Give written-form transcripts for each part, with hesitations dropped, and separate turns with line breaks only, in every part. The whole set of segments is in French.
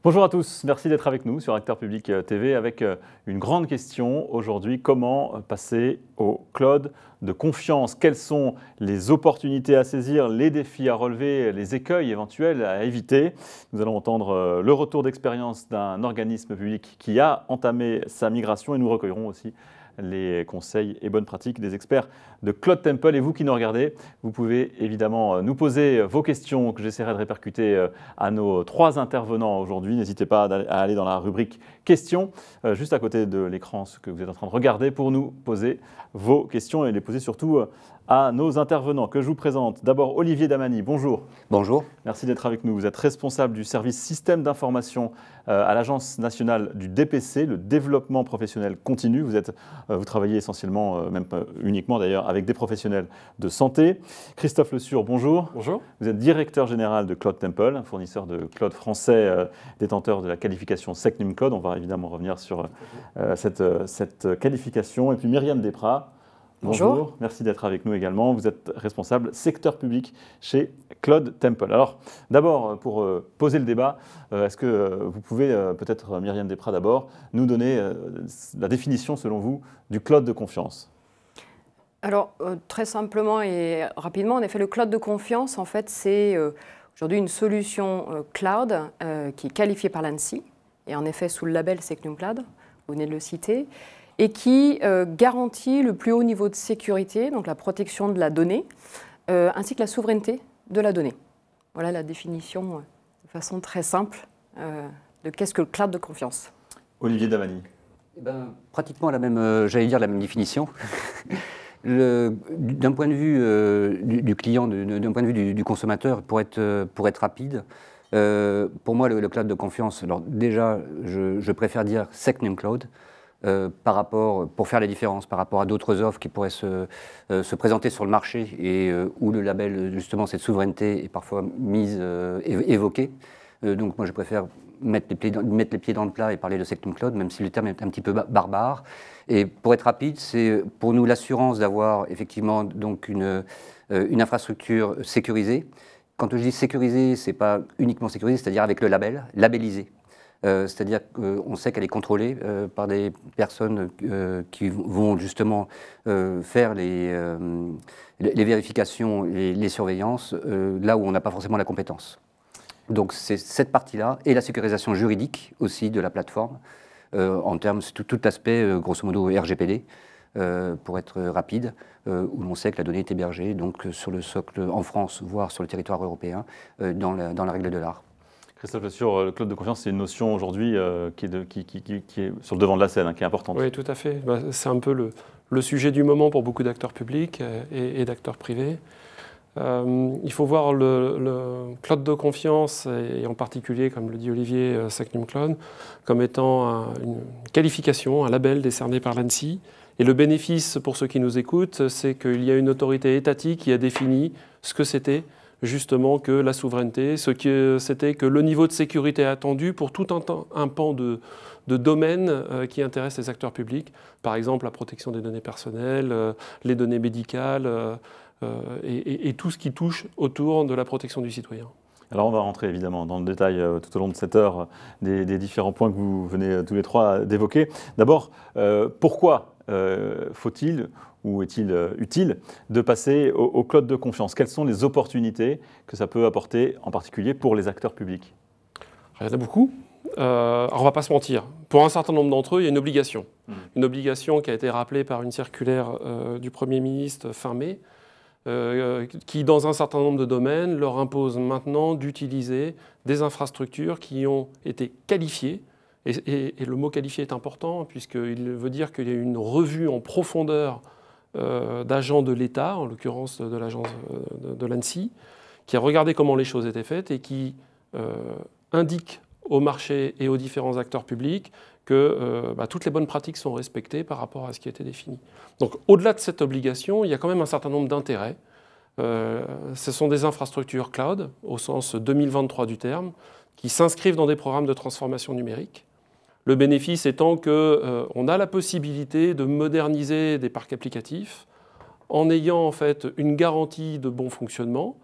Bonjour à tous, merci d'être avec nous sur Acteurs Publics TV avec une grande question aujourd'hui, comment passer au cloud de confiance? Quelles sont les opportunités à saisir, les défis à relever, les écueils éventuels à éviter? Nous allons entendre le retour d'expérience d'un organisme public qui a entamé sa migration et nous recueillerons aussi les conseils et bonnes pratiques des experts de Cloud Temple. Et vous qui nous regardez, vous pouvez évidemment nous poser vos questions que j'essaierai de répercuter à nos trois intervenants aujourd'hui. N'hésitez pas à aller dans la rubrique questions, juste à côté de l'écran, ce que vous êtes en train de regarder, pour nous poser vos questions et les poser surtout à nos intervenants que je vous présente. D'abord, Olivier Damani, bonjour.
Bonjour.
Merci d'être avec nous. Vous êtes responsable du service système d'information à l'Agence nationale du DPC, le développement professionnel continu. Vous travaillez essentiellement, même pas uniquement d'ailleurs, avec des professionnels de santé. Christophe Le Sur, bonjour.
Bonjour.
Vous êtes directeur général de Cloud Temple, un fournisseur de cloud français détenteur de la qualification SecNum Cloud. On va évidemment revenir sur cette qualification. Et puis Myriam Desprats. Bonjour, merci d'être avec nous également. Vous êtes responsable secteur public chez Cloud Temple. Alors, d'abord, pour poser le débat, est-ce que vous pouvez, peut-être Myriam Desprats d'abord, nous donner la définition, selon vous, du cloud de confiance?
Alors, très simplement et rapidement, en effet, le cloud de confiance, en fait, c'est aujourd'hui une solution cloud qui est qualifiée par l'ANSSI, et en effet sous le label SecNum Cloud, vous venez de le citer, et qui garantit le plus haut niveau de sécurité, donc la protection de la donnée, ainsi que la souveraineté de la donnée. Voilà la définition de façon très simple de qu'est-ce que le cloud de confiance.
Olivier Damani.
Pratiquement la même, j'allais dire la même définition. D'un point de vue du client, d'un point de vue du consommateur, pour être rapide, pour moi le cloud de confiance, alors déjà je préfère dire SecNum Cloud, pour faire la différence par rapport à d'autres offres qui pourraient se présenter sur le marché et où le label, justement, cette souveraineté est parfois évoquée. Donc moi, je préfère mettre les pieds dans le plat et parler de SecNum Cloud, même si le terme est un petit peu barbare. Et pour être rapide, c'est pour nous l'assurance d'avoir effectivement donc une infrastructure sécurisée. Quand je dis sécurisée, ce n'est pas uniquement sécurisé, c'est-à-dire avec le label, labellisé. C'est-à-dire qu'on sait qu'elle est contrôlée par des personnes qui vont justement faire les vérifications, les surveillances, là où on n'a pas forcément la compétence. Donc c'est cette partie-là, et la sécurisation juridique aussi de la plateforme, en termes de tout l'aspect, grosso modo, RGPD, pour être rapide, où l'on sait que la donnée est hébergée donc, sur le socle en France, voire sur le territoire européen, dans la règle de l'art.
Christophe Le Sur, le cloud de confiance, c'est une notion aujourd'hui qui est sur le devant de la scène, qui est importante.
Oui, tout à fait. C'est un peu le sujet du moment pour beaucoup d'acteurs publics et d'acteurs privés. Il faut voir le cloud de confiance, et en particulier, comme le dit Olivier, SecNum Cloud, comme étant une qualification, un label décerné par l'ANSSI. Et le bénéfice pour ceux qui nous écoutent, c'est qu'il y a une autorité étatique qui a défini ce que c'était justement que la souveraineté, ce que c'était que le niveau de sécurité attendu pour tout un pan de domaines qui intéressent les acteurs publics, par exemple la protection des données personnelles, les données médicales et tout ce qui touche autour de la protection du citoyen.
Alors on va rentrer évidemment dans le détail tout au long de cette heure des différents points que vous venez tous les trois d'évoquer. D'abord, pourquoi faut-il ou est-il utile de passer au cloud de confiance? Quelles sont les opportunités que ça peut apporter, en particulier pour les acteurs publics?
Il y en a beaucoup. Alors on ne va pas se mentir. Pour un certain nombre d'entre eux, il y a une obligation. Une obligation qui a été rappelée par une circulaire du Premier ministre fin mai, qui, dans un certain nombre de domaines, leur impose maintenant d'utiliser des infrastructures qui ont été qualifiées. Et le mot qualifié est important, puisqu'il veut dire qu'il y a une revue en profondeur d'agents de l'État, en l'occurrence de l'agence de l'ANSSI, qui a regardé comment les choses étaient faites et qui indique au marché et aux différents acteurs publics que toutes les bonnes pratiques sont respectées par rapport à ce qui a été défini. Donc au-delà de cette obligation, il y a quand même un certain nombre d'intérêts. Ce sont des infrastructures cloud, au sens 2023 du terme, qui s'inscrivent dans des programmes de transformation numérique. Le bénéfice étant qu'on a la possibilité de moderniser des parcs applicatifs en ayant en fait une garantie de bon fonctionnement,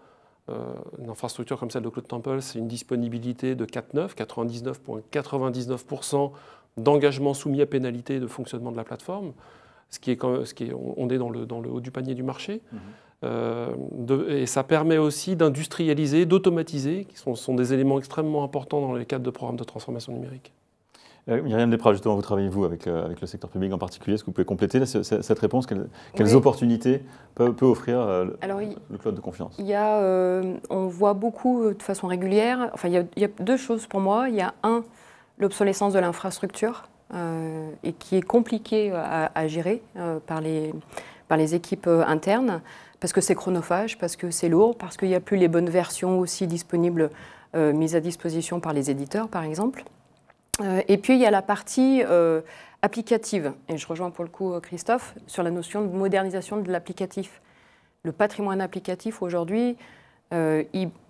une infrastructure comme celle de Cloud Temple, c'est une disponibilité de 4.9, 99,99% d'engagement soumis à pénalité de fonctionnement de la plateforme, on est dans le haut du panier du marché. Et ça permet aussi d'industrialiser, d'automatiser, qui sont des éléments extrêmement importants dans les cadres de programmes de transformation numérique.
Myriam Desprats, justement, vous travaillez, vous, avec le secteur public en particulier. Est-ce que vous pouvez compléter cette réponse? Quelles opportunités peut offrir le cloud de confiance?
On voit beaucoup, de façon régulière, enfin, il y a deux choses pour moi. Il y a l'obsolescence de l'infrastructure, et qui est compliquée à gérer par les équipes internes, parce que c'est chronophage, parce que c'est lourd, parce qu'il n'y a plus les bonnes versions aussi disponibles, mises à disposition par les éditeurs, par exemple. Et puis, il y a la partie applicative. Et je rejoins pour le coup Christophe sur la notion de modernisation de l'applicatif. Le patrimoine applicatif, aujourd'hui,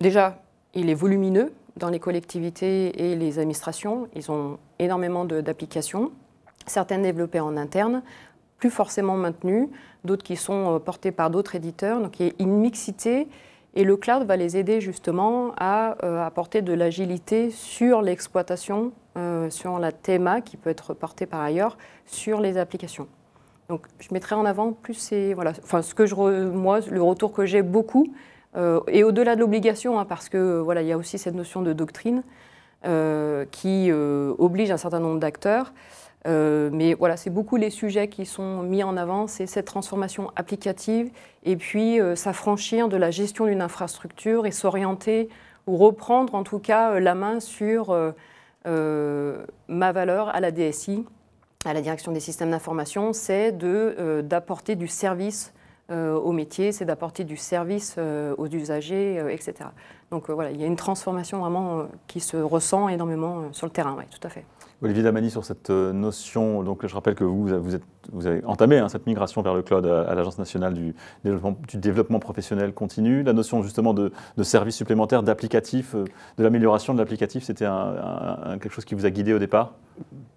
déjà, il est volumineux dans les collectivités et les administrations. Ils ont énormément d'applications, certaines développées en interne, plus forcément maintenues, d'autres qui sont portées par d'autres éditeurs. Donc, il y a une mixité. Et le cloud va les aider justement à apporter de l'agilité sur l'exploitation, sur la TMA qui peut être portée par ailleurs sur les applications. Donc je mettrai en avant plus le retour que j'ai beaucoup, et au-delà de l'obligation, parce que il y a aussi cette notion de doctrine qui oblige un certain nombre d'acteurs. Mais voilà, c'est beaucoup les sujets qui sont mis en avant, c'est cette transformation applicative et puis s'affranchir de la gestion d'une infrastructure et s'orienter ou reprendre en tout cas la main sur ma valeur à la DSI, à la direction des systèmes d'information, c'est d'apporter du service au métier, c'est d'apporter du service aux usagers, etc. Donc il y a une transformation vraiment qui se ressent énormément sur le terrain, oui, tout à fait.
Olivier Damany, sur cette notion, donc je rappelle que vous avez entamé cette migration vers le cloud à l'Agence nationale du développement professionnel continu. La notion justement de services supplémentaires, d'applicatifs, de l'amélioration de l'applicatif, c'était quelque chose qui vous a guidé au départ?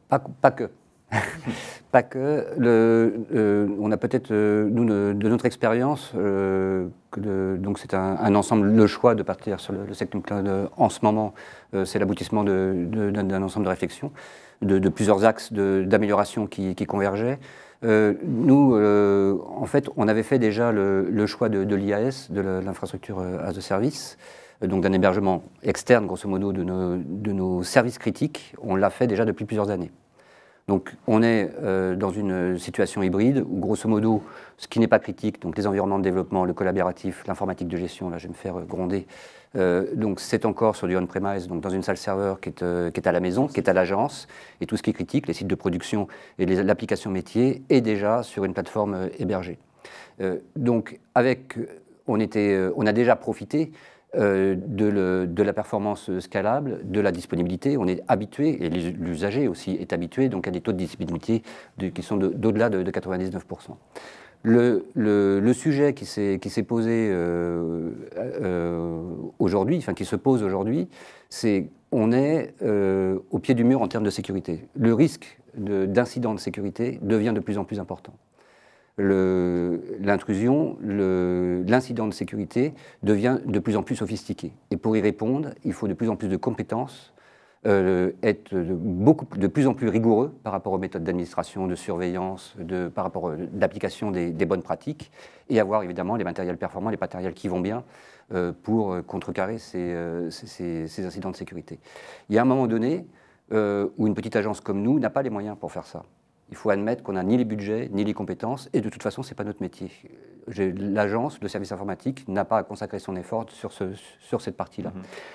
Pas que. Pas que. On a peut-être, nous, de notre expérience, donc c'est un ensemble, le choix de partir sur le secteur cloud en ce moment, c'est l'aboutissement d'un ensemble de réflexions, de plusieurs axes d'amélioration qui convergeaient. Nous, en fait, on avait fait déjà le choix de l'IaaS, de l'infrastructure as a service, donc d'un hébergement externe, grosso modo, de nos services critiques. On l'a fait déjà depuis plusieurs années. Donc on est dans une situation hybride où, grosso modo, ce qui n'est pas critique, donc les environnements de développement, le collaboratif, l'informatique de gestion, là je vais me faire gronder, donc c'est encore sur du on-premise, donc dans une salle serveur qui est à la maison, qui est à l'agence, et tout ce qui est critique, les sites de production et l'application métier, est déjà sur une plateforme hébergée. Donc on a déjà profité de la performance scalable, de la disponibilité. On est habitué, et l'usager aussi est habitué, donc à des taux de disponibilité qui sont d'au-delà de 99%. Le sujet qui s'est posé aujourd'hui, enfin qui se pose aujourd'hui, c'est on est au pied du mur en termes de sécurité. Le risque d'incident de sécurité devient de plus en plus important. L'intrusion, l'incident de sécurité devient de plus en plus sophistiqué. Et pour y répondre, il faut de plus en plus de compétences, être de plus en plus rigoureux par rapport aux méthodes d'administration, de surveillance, par rapport à l'application des bonnes pratiques, et avoir évidemment les matériels performants, les matériels qui vont bien pour contrecarrer ces incidents de sécurité. Il y a un moment donné où une petite agence comme nous n'a pas les moyens pour faire ça. Il faut admettre qu'on n'a ni les budgets, ni les compétences, et de toute façon, ce n'est pas notre métier. L'agence, le service informatique, n'a pas à consacrer son effort sur cette partie-là.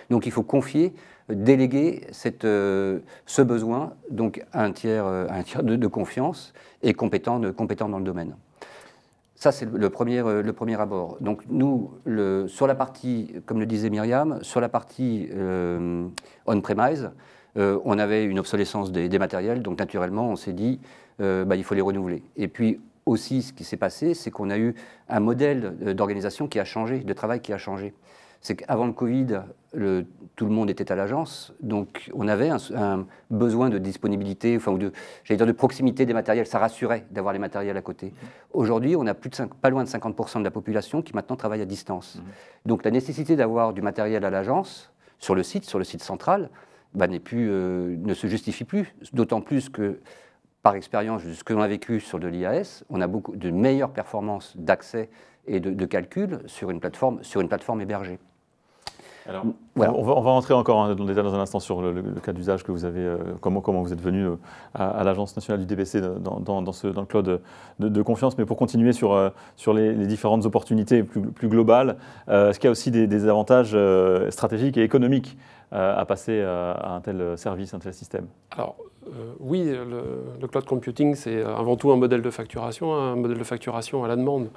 Donc il faut confier, déléguer ce besoin donc, à un tiers de confiance et compétent dans le domaine. Ça, c'est le premier abord. Donc nous, sur la partie, comme le disait Myriam, sur la partie on-premise, on avait une obsolescence des matériels, donc naturellement, on s'est dit, il faut les renouveler. Et puis aussi, ce qui s'est passé, c'est qu'on a eu un modèle d'organisation qui a changé, de travail qui a changé. c'est qu'avant le Covid, tout le monde était à l'agence, donc on avait un besoin de disponibilité, enfin, j'allais dire de proximité des matériels. Ça rassurait d'avoir les matériels à côté. Aujourd'hui, on a pas loin de 50% de la population qui maintenant travaille à distance. Donc la nécessité d'avoir du matériel à l'agence, sur le site central, ne se justifie plus, d'autant plus que, par expérience, ce que l'on a vécu sur de l'IAS, on a beaucoup de meilleures performances d'accès et de calcul sur une plateforme hébergée.
Alors, voilà. on va rentrer encore dans un instant sur le cas d'usage que vous avez, comment vous êtes venu à l'Agence nationale du DPC dans le cloud de confiance. Mais pour continuer sur les différentes opportunités plus globales, est-ce qu'il y a aussi des avantages stratégiques et économiques à passer à un tel service, un tel système?
Alors, oui, le cloud computing, c'est avant tout un modèle de facturation à la demande.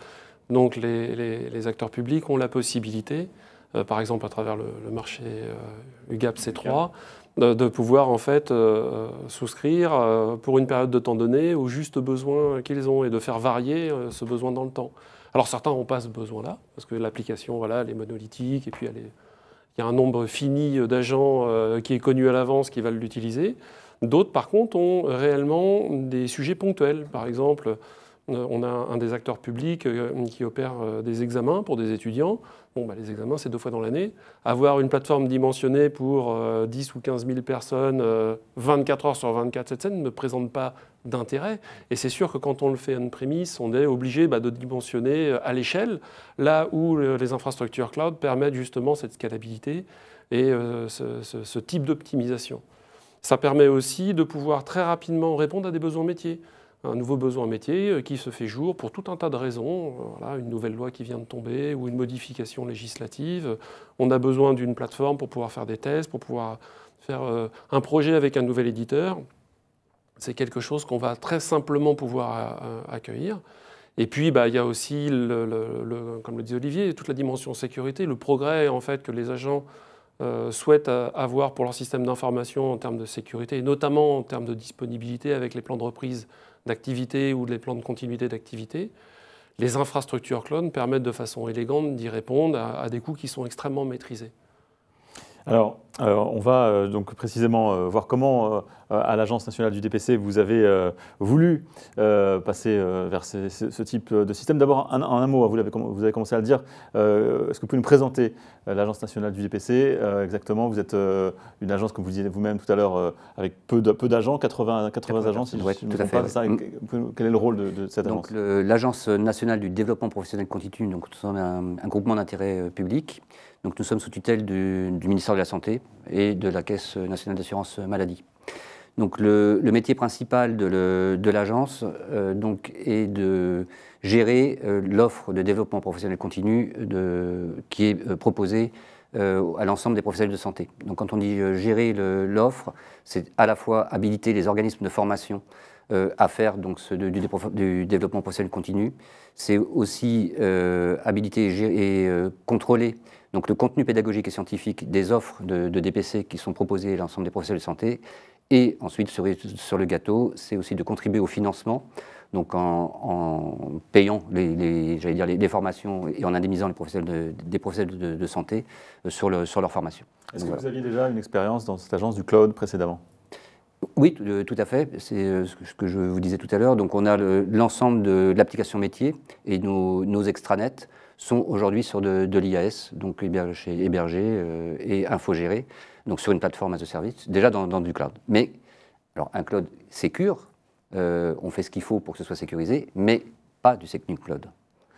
Donc les acteurs publics ont la possibilité, par exemple à travers le marché UGAP C3, de pouvoir en fait souscrire pour une période de temps donnée aux justes besoins qu'ils ont et de faire varier ce besoin dans le temps. Alors certains n'ont pas ce besoin-là, parce que l'application, voilà, elle est monolithique, et puis il y a un nombre fini d'agents qui est connu à l'avance qui veulent l'utiliser. D'autres, par contre, ont réellement des sujets ponctuels. Par exemple, on a un des acteurs publics qui opère des examens pour des étudiants. Bon, les examens, c'est 2 fois dans l'année. Avoir une plateforme dimensionnée pour 10 ou 15 000 personnes, 24 heures sur 24, cette scène ne présente pas d'intérêt. Et c'est sûr que quand on le fait on-premise, on est obligé de dimensionner à l'échelle, là où les infrastructures cloud permettent justement cette scalabilité et ce type d'optimisation. Ça permet aussi de pouvoir très rapidement répondre à des besoins métiers. Un nouveau besoin métier qui se fait jour pour tout un tas de raisons. Voilà, une nouvelle loi qui vient de tomber ou une modification législative. On a besoin d'une plateforme pour pouvoir faire des tests, pour pouvoir faire un projet avec un nouvel éditeur. C'est quelque chose qu'on va très simplement pouvoir accueillir. Et puis, il y a aussi, comme le dit Olivier, toute la dimension sécurité, le progrès en fait, que les agents souhaitent avoir pour leur système d'information en termes de sécurité, et notamment en termes de disponibilité avec les plans de reprise d'activité ou les plans de continuité d'activité. Les infrastructures cloud permettent de façon élégante d'y répondre à des coûts qui sont extrêmement maîtrisés.
Alors, on va donc précisément voir comment, à l'Agence nationale du DPC, vous avez voulu passer vers ce type de système. D'abord, un mot, vous avez commencé à le dire. Est-ce que vous pouvez nous présenter l'Agence nationale du DPC exactement? Vous êtes une agence, comme vous disiez vous-même tout à l'heure, avec peu d'agents, 80 agents, si je ne me trompe pas. Ça, quel est le rôle de cette agence?
L'Agence nationale du développement professionnel continu, donc nous sommes un groupement d'intérêt public. Donc nous sommes sous tutelle du ministère de la Santé et de la Caisse nationale d'assurance maladie. Donc le métier principal de l'agence est de gérer l'offre de développement professionnel continu qui est proposée à l'ensemble des professionnels de santé. Donc quand on dit gérer l'offre, c'est à la fois habiliter les organismes de formation à faire donc, du développement professionnel continu. C'est aussi habiliter et contrôler donc, le contenu pédagogique et scientifique des offres de DPC qui sont proposées à l'ensemble des professionnels de santé. Et ensuite, sur le gâteau, c'est aussi de contribuer au financement, donc en payant les formations et en indemnisant des professionnels de santé sur leur formation.
Est-ce que vous aviez déjà une expérience dans cette agence du cloud précédemment?
Oui, tout à fait. C'est ce que je vous disais tout à l'heure. Donc, on a l'ensemble de l'application métier et nos extranets sont aujourd'hui sur de l'IAS, donc hébergé et infogéré, donc sur une plateforme as a service, déjà dans du cloud. Mais, alors, un cloud sécure, on fait ce qu'il faut pour que ce soit sécurisé, mais pas du Secnum Cloud.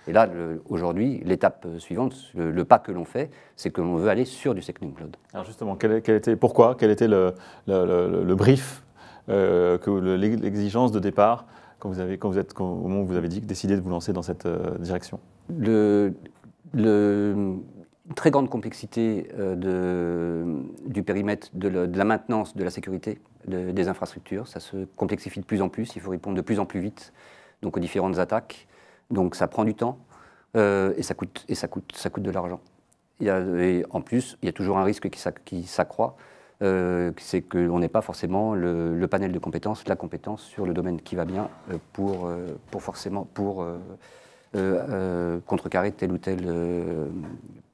Et là, aujourd'hui, l'étape suivante, le pas que l'on fait, c'est que l'on veut aller sur du Secnum Cloud. Alors
justement, quel était le brief, l'exigence de départ au moment où vous avez décidé de vous lancer dans cette direction?
Une très grande complexité du périmètre de la maintenance de la sécurité des infrastructures. Ça se complexifie de plus en plus, il faut répondre de plus en plus vite donc, aux différentes attaques. Donc ça prend du temps et ça coûte de l'argent. Et en plus, il y a toujours un risque qui s'accroît, c'est que l'on n'ait pas forcément le panel de compétences, la compétence sur le domaine qui va bien pour contrecarrer tel ou tel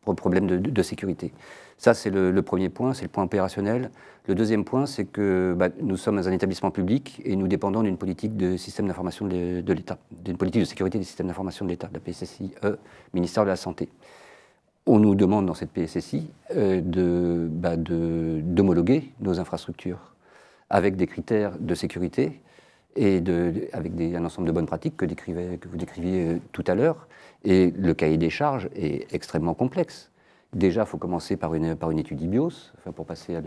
problème de sécurité. Ça, c'est le premier point, c'est le point opérationnel. Le deuxième point, c'est que nous sommes un établissement public et nous dépendons d'une politique de système d'information de l'État, d'une politique de sécurité des systèmes d'information de l'État, de la PSSI, ministère de la Santé. On nous demande dans cette PSSI d'homologuer nos infrastructures avec des critères de sécurité et avec un ensemble de bonnes pratiques que vous décriviez tout à l'heure. Et le cahier des charges est extrêmement complexe. Déjà, il faut commencer par une étude IBIOS pour passer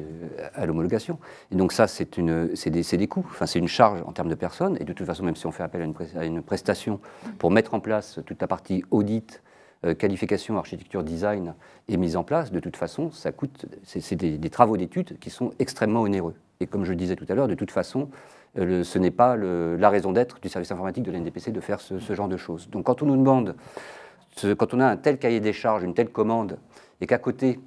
à l'homologation. Et donc ça, c'est des coûts, c'est une charge en termes de personnes. Et de toute façon, même si on fait appel à une prestation pour mettre en place toute la partie audit, qualification, architecture, design et mise en place, de toute façon, ça coûte. C'est des travaux d'études qui sont extrêmement onéreux. Et comme je le disais tout à l'heure, de toute façon, ce n'est pas la raison d'être du service informatique de l'ANDPC de faire ce genre de choses. Donc quand on nous demande, quand on a un tel cahier des charges, une telle commande, et qu'à côté,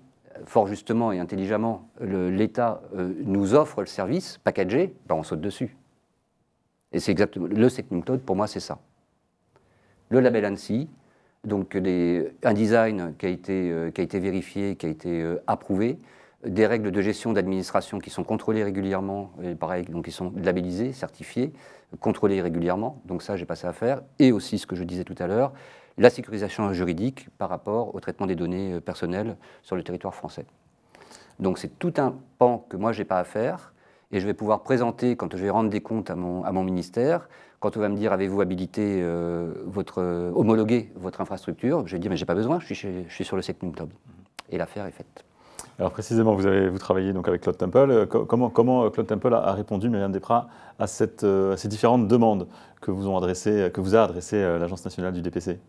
fort justement et intelligemment, l'État nous offre le service packagé, on saute dessus. Et c'est exactement le Secnum Cloud, pour moi, c'est ça. Le label ANSSI, donc un design qui a été vérifié, qui a été approuvé, des règles de gestion d'administration qui sont contrôlées régulièrement, et pareil, donc qui sont labellisées, certifiées, contrôlées régulièrement, donc ça, j'ai pas ça à faire, et aussi ce que je disais tout à l'heure, la sécurisation juridique par rapport au traitement des données personnelles sur le territoire français. Donc c'est tout un pan que moi, je n'ai pas à faire, et je vais pouvoir présenter, quand je vais rendre des comptes à mon ministère, quand on va me dire, avez-vous habilité, homologué votre infrastructure, je vais dire, mais je n'ai pas besoin, je suis sur le Secnum Cloud. Et l'affaire est faite.
Alors précisément, vous travaillez donc avec Cloud Temple. Comment Cloud Temple a répondu, Myriam Desprats, à ces différentes demandes que vous a adressées l'Agence nationale du DPC?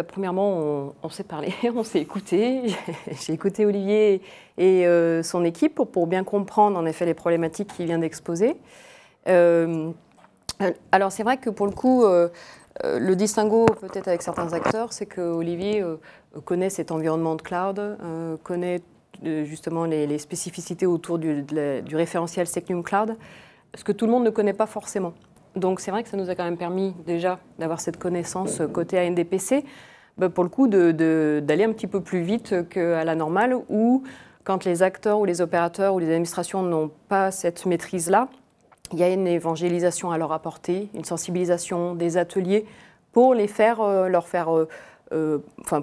Premièrement, on s'est parlé, on s'est écouté. J'ai écouté Olivier et son équipe pour bien comprendre en effet les problématiques qu'il vient d'exposer. Alors c'est vrai que pour le coup, le distinguo peut-être avec certains acteurs, c'est que Olivier connaît cet environnement de cloud, connaît justement les spécificités autour du référentiel Secnum Cloud, ce que tout le monde ne connaît pas forcément. Donc c'est vrai que ça nous a quand même permis déjà d'avoir cette connaissance côté ANDPC, pour le coup d'aller un petit peu plus vite qu'à la normale, où quand les acteurs ou les opérateurs ou les administrations n'ont pas cette maîtrise-là, il y a une évangélisation à leur apporter, une sensibilisation, des ateliers pour les faire,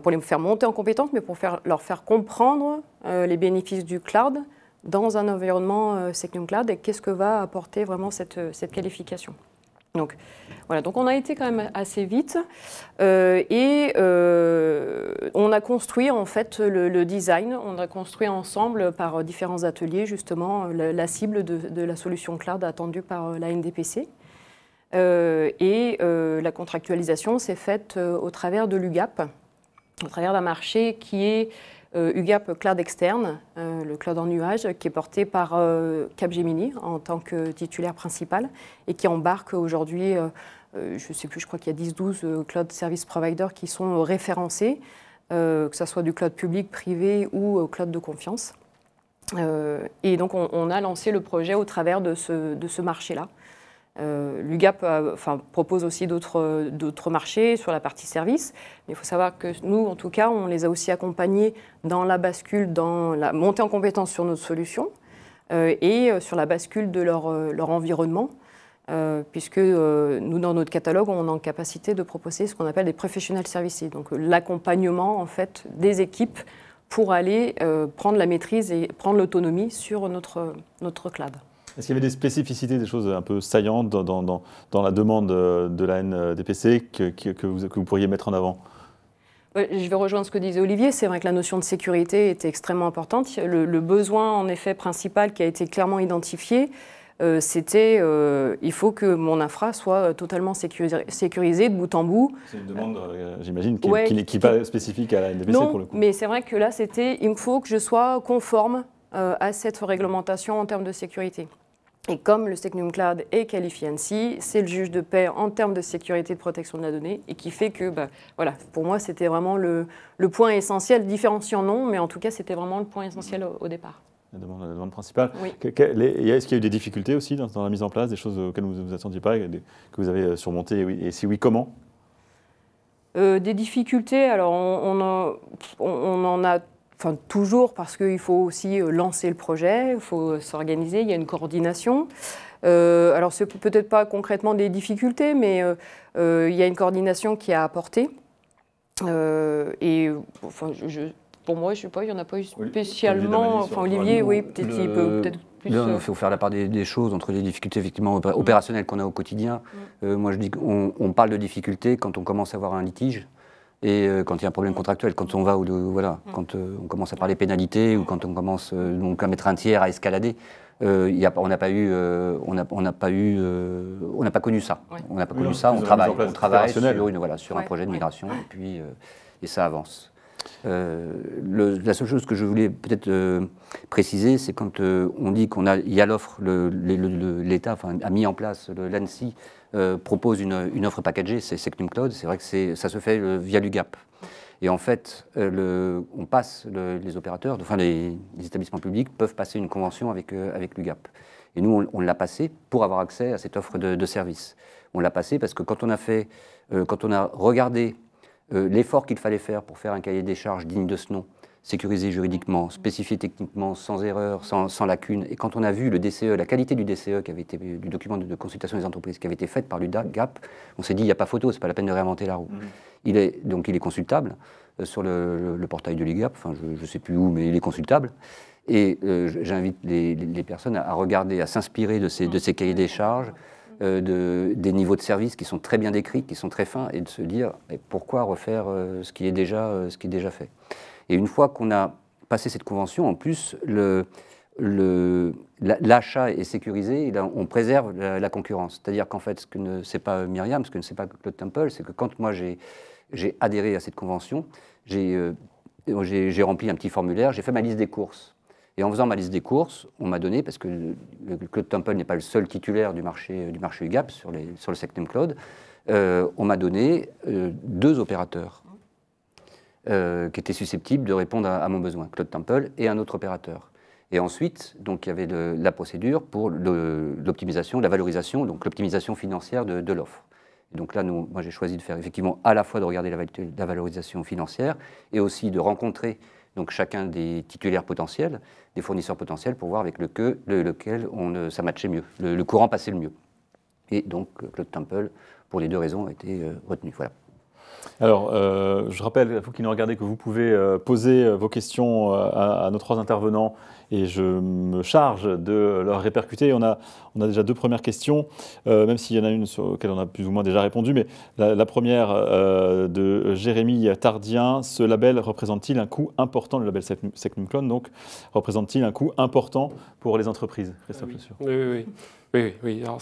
pour les faire monter en compétences, mais pour leur faire comprendre les bénéfices du cloud dans un environnement Secnum Cloud et qu'est-ce que va apporter vraiment cette qualification. Donc, voilà, donc on a été quand même assez vite et on a construit en fait le design, on a construit ensemble par différents ateliers justement la cible de la solution cloud attendue par la NDPC. La contractualisation s'est faite au travers de l'UGAP, au travers d'un marché qui est UGAP Cloud Externe, le cloud en nuage, qui est porté par Capgemini en tant que titulaire principal et qui embarque aujourd'hui, je ne sais plus, je crois qu'il y a 10-12 cloud service providers qui sont référencés, que ce soit du cloud public, privé ou cloud de confiance. Et donc on a lancé le projet au travers de ce marché-là. L'UGAP propose aussi d'autres marchés sur la partie service, mais il faut savoir que nous, en tout cas, on les a aussi accompagnés dans la bascule, dans la montée en compétence sur notre solution et sur la bascule de leur environnement, puisque nous, dans notre catalogue, on est en capacité de proposer ce qu'on appelle des professional services, donc l'accompagnement en fait des équipes pour aller prendre la maîtrise et prendre l'autonomie sur notre cloud.
Est-ce qu'il y avait des spécificités, des choses un peu saillantes dans la demande de la NDPC que vous pourriez mettre en avant?
Je vais rejoindre ce que disait Olivier. C'est vrai que la notion de sécurité était extrêmement importante. Le besoin, en effet, principal qui a été clairement identifié, c'était il faut que mon infra soit totalement sécurisée de bout en bout.
C'est une demande, j'imagine, qui n'est pas spécifique à la NDPC pour le coup.
Mais c'est vrai que là, c'était il me faut que je sois conforme à cette réglementation en termes de sécurité. Et comme le Secnum Cloud est qualifié ANSSI, c'est le juge de paix en termes de sécurité et de protection de la donnée, et qui fait que, voilà, pour moi, c'était vraiment le point essentiel, différenciant non, mais en tout cas, c'était vraiment le point essentiel au départ.
La demande principale.
Oui.
Est-ce qu'il y a eu des difficultés aussi dans la mise en place, des choses auxquelles vous ne vous attendiez pas, que vous avez surmontées, et si oui, comment?
Des difficultés, alors on en a toujours parce qu'il faut aussi lancer le projet, il faut s'organiser, il y a une coordination. Alors c'est peut-être pas concrètement des difficultés, mais il y a une coordination qui a apporté. Pour moi, je ne sais pas, il n'y en a pas eu spécialement. Olivier, oui, peut-être il peut peut-être plus.
Il faut faire la part des choses entre les difficultés effectivement opérationnelles qu'on a au quotidien. Moi, je dis qu'on parle de difficultés quand on commence à avoir un litige et quand il y a un problème contractuel. Quand on va quand on commence à parler pénalité ou quand on commence donc à mettre un tiers à escalader. On n'a pas connu ça.
Ouais.
On n'a pas connu ça. On travaille sur un projet de migration et puis ça avance. La seule chose que je voulais peut-être préciser, c'est quand on dit qu'il y a l'offre, l'État a mis en place, l'ANSSI propose une offre packagée, c'est Secnum Cloud, c'est vrai que ça se fait via l'UGAP. Et en fait, les opérateurs, les établissements publics peuvent passer une convention avec l'UGAP. Et nous, on l'a passé pour avoir accès à cette offre de service. On l'a passé parce que quand on a regardé l'effort qu'il fallait faire pour faire un cahier des charges digne de ce nom, sécurisé juridiquement, spécifié techniquement, sans erreur, sans lacune, et quand on a vu le DCE, la qualité du DCE, du document de consultation des entreprises, qui avait été faite par l'UGAP, on s'est dit, il n'y a pas photo, c'est pas la peine de réinventer la roue. Il est consultable sur le portail de l'UGAP, je ne sais plus où, mais il est consultable. Et j'invite les personnes à regarder, à s'inspirer de ces cahiers des charges, des niveaux de service qui sont très bien décrits, qui sont très fins, et de se dire pourquoi refaire ce qui est déjà fait. Et une fois qu'on a passé cette convention, en plus, l'achat est sécurisé, et là, on préserve la concurrence. C'est-à-dire qu'en fait, ce que ne sait pas Myriam, ce que ne sait pas Claude Temple, c'est que quand moi j'ai adhéré à cette convention, j'ai rempli un petit formulaire, j'ai fait ma liste des courses. Et en faisant ma liste des courses, on m'a donné, parce que Claude Temple n'est pas le seul titulaire du marché UGAP sur le Secnum Cloud, on m'a donné 2 opérateurs qui étaient susceptibles de répondre à mon besoin, Claude Temple et un autre opérateur. Et ensuite, donc, il y avait la procédure pour l'optimisation, la valorisation, donc l'optimisation financière de l'offre. Et donc là, moi j'ai choisi de faire effectivement à la fois de regarder la valorisation financière et aussi de rencontrer donc chacun des titulaires potentiels, des fournisseurs potentiels, pour voir avec lequel ça matchait mieux, le courant passait le mieux. Et donc Claude Temple, pour les 2 raisons, a été retenu. Voilà.
Alors, je rappelle à vous qui nous regardez que vous pouvez poser vos questions à nos 3 intervenants et je me charge de leur répercuter. On a déjà 2 premières questions, même s'il y en a une sur laquelle on a plus ou moins déjà répondu. Mais la première de Jérémy Tardien, ce label représente-t-il un coût important, le label Secnum Cloud, donc représente-t-il un coût important pour les entreprises, Christophe Le Sur?
Oui. Alors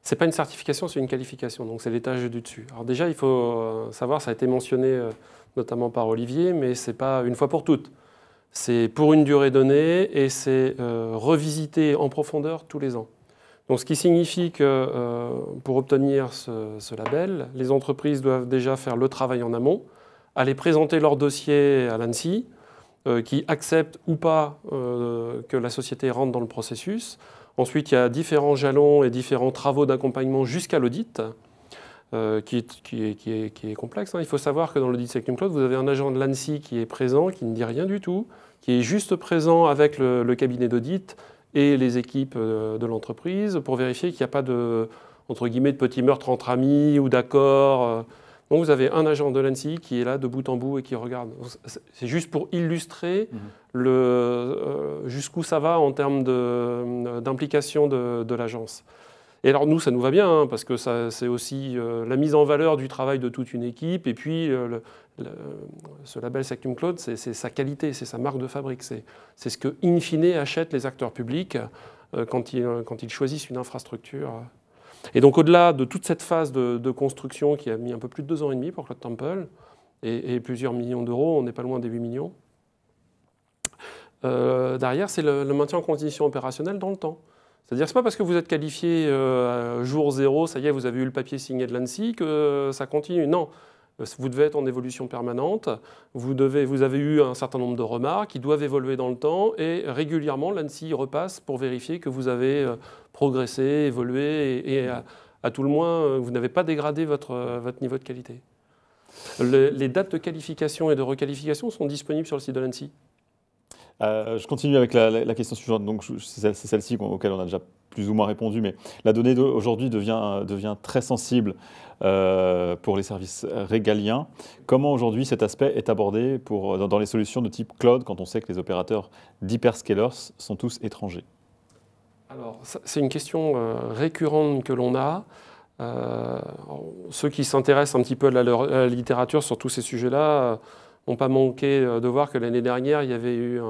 c'est pas une certification, c'est une qualification, donc c'est l'étage du dessus. Alors déjà, il faut savoir, ça a été mentionné notamment par Olivier, mais c'est pas une fois pour toutes. C'est pour une durée donnée et c'est revisité en profondeur tous les ans. Donc ce qui signifie que pour obtenir ce label, les entreprises doivent déjà faire le travail en amont, aller présenter leur dossier à l'ANSSI, qui accepte ou pas que la société rentre dans le processus. Ensuite, il y a différents jalons et différents travaux d'accompagnement jusqu'à l'audit, qui est complexe. Il faut savoir que dans l'audit Secnum Cloud, vous avez un agent de l'ANSSI qui est présent, qui ne dit rien du tout, qui est juste présent avec le cabinet d'audit et les équipes de l'entreprise pour vérifier qu'il n'y a pas de, entre guillemets, de petits meurtres entre amis ou d'accords. Donc vous avez un agent de l'ANSSI qui est là de bout en bout et qui regarde. C'est juste pour illustrer jusqu'où ça va en termes d'implication de l'agence. Et alors nous, ça nous va bien, parce que c'est aussi la mise en valeur du travail de toute une équipe. Et puis ce label Secnum Cloud, c'est sa qualité, c'est sa marque de fabrique. C'est ce que, in fine, achètent les acteurs publics quand ils choisissent une infrastructure. Et donc au-delà de toute cette phase de construction qui a mis un peu plus de 2 ans et demi pour Claude Temple, et plusieurs millions d'euros, on n'est pas loin des 8 millions, derrière c'est le maintien en condition opérationnelle dans le temps. C'est-à-dire que ce n'est pas parce que vous êtes qualifié jour 0, ça y est, vous avez eu le papier signé de l'ANSSI, que ça continue. Non, vous devez être en évolution permanente, vous avez eu un certain nombre de remarques qui doivent évoluer dans le temps, et régulièrement l'ANSSI repasse pour vérifier que vous avez progressé, évolué, et à tout le moins, vous n'avez pas dégradé votre niveau de qualité. Les dates de qualification et de requalification sont disponibles sur le site de l'ANSSI.
Je continue avec la question suivante. Donc, c'est celle-ci auquel on a déjà plus ou moins répondu, mais la donnée aujourd'hui devient très sensible pour les services régaliens. Comment aujourd'hui cet aspect est abordé dans les solutions de type cloud, quand on sait que les opérateurs d'hyperscalers sont tous étrangers?
Alors, c'est une question récurrente que l'on a. Ceux qui s'intéressent un petit peu à la littérature sur tous ces sujets-là n'ont pas manqué de voir que l'année dernière, il y avait eu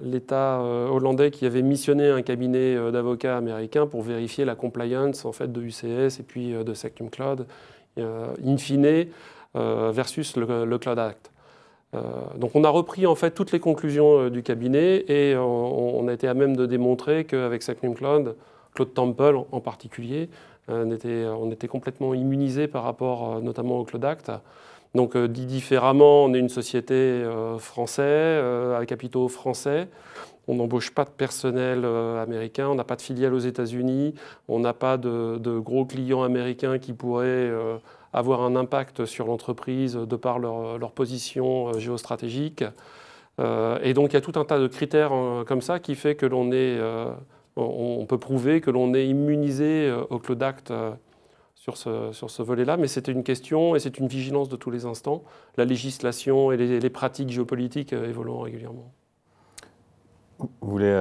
l'État hollandais qui avait missionné un cabinet d'avocats américains pour vérifier la compliance en fait, de UCS et puis de Secnum Cloud, in fine, versus le Cloud Act. Donc on a repris en fait toutes les conclusions du cabinet et on a été à même de démontrer qu'avec Secnum Cloud, Claude Temple en particulier, on était complètement immunisé par rapport notamment au Cloud Act. Donc dit différemment, on est une société française, à capitaux français. On n'embauche pas de personnel américain, on n'a pas de filiale aux États-Unis, on n'a pas de gros clients américains qui pourraient avoir un impact sur l'entreprise de par leur position géostratégique. Et donc il y a tout un tas de critères comme ça qui fait que on peut prouver que l'on est immunisé au Cloud Act sur ce volet-là, mais c'était une question et c'est une vigilance de tous les instants, la législation et les pratiques géopolitiques évoluant régulièrement.
Vous voulez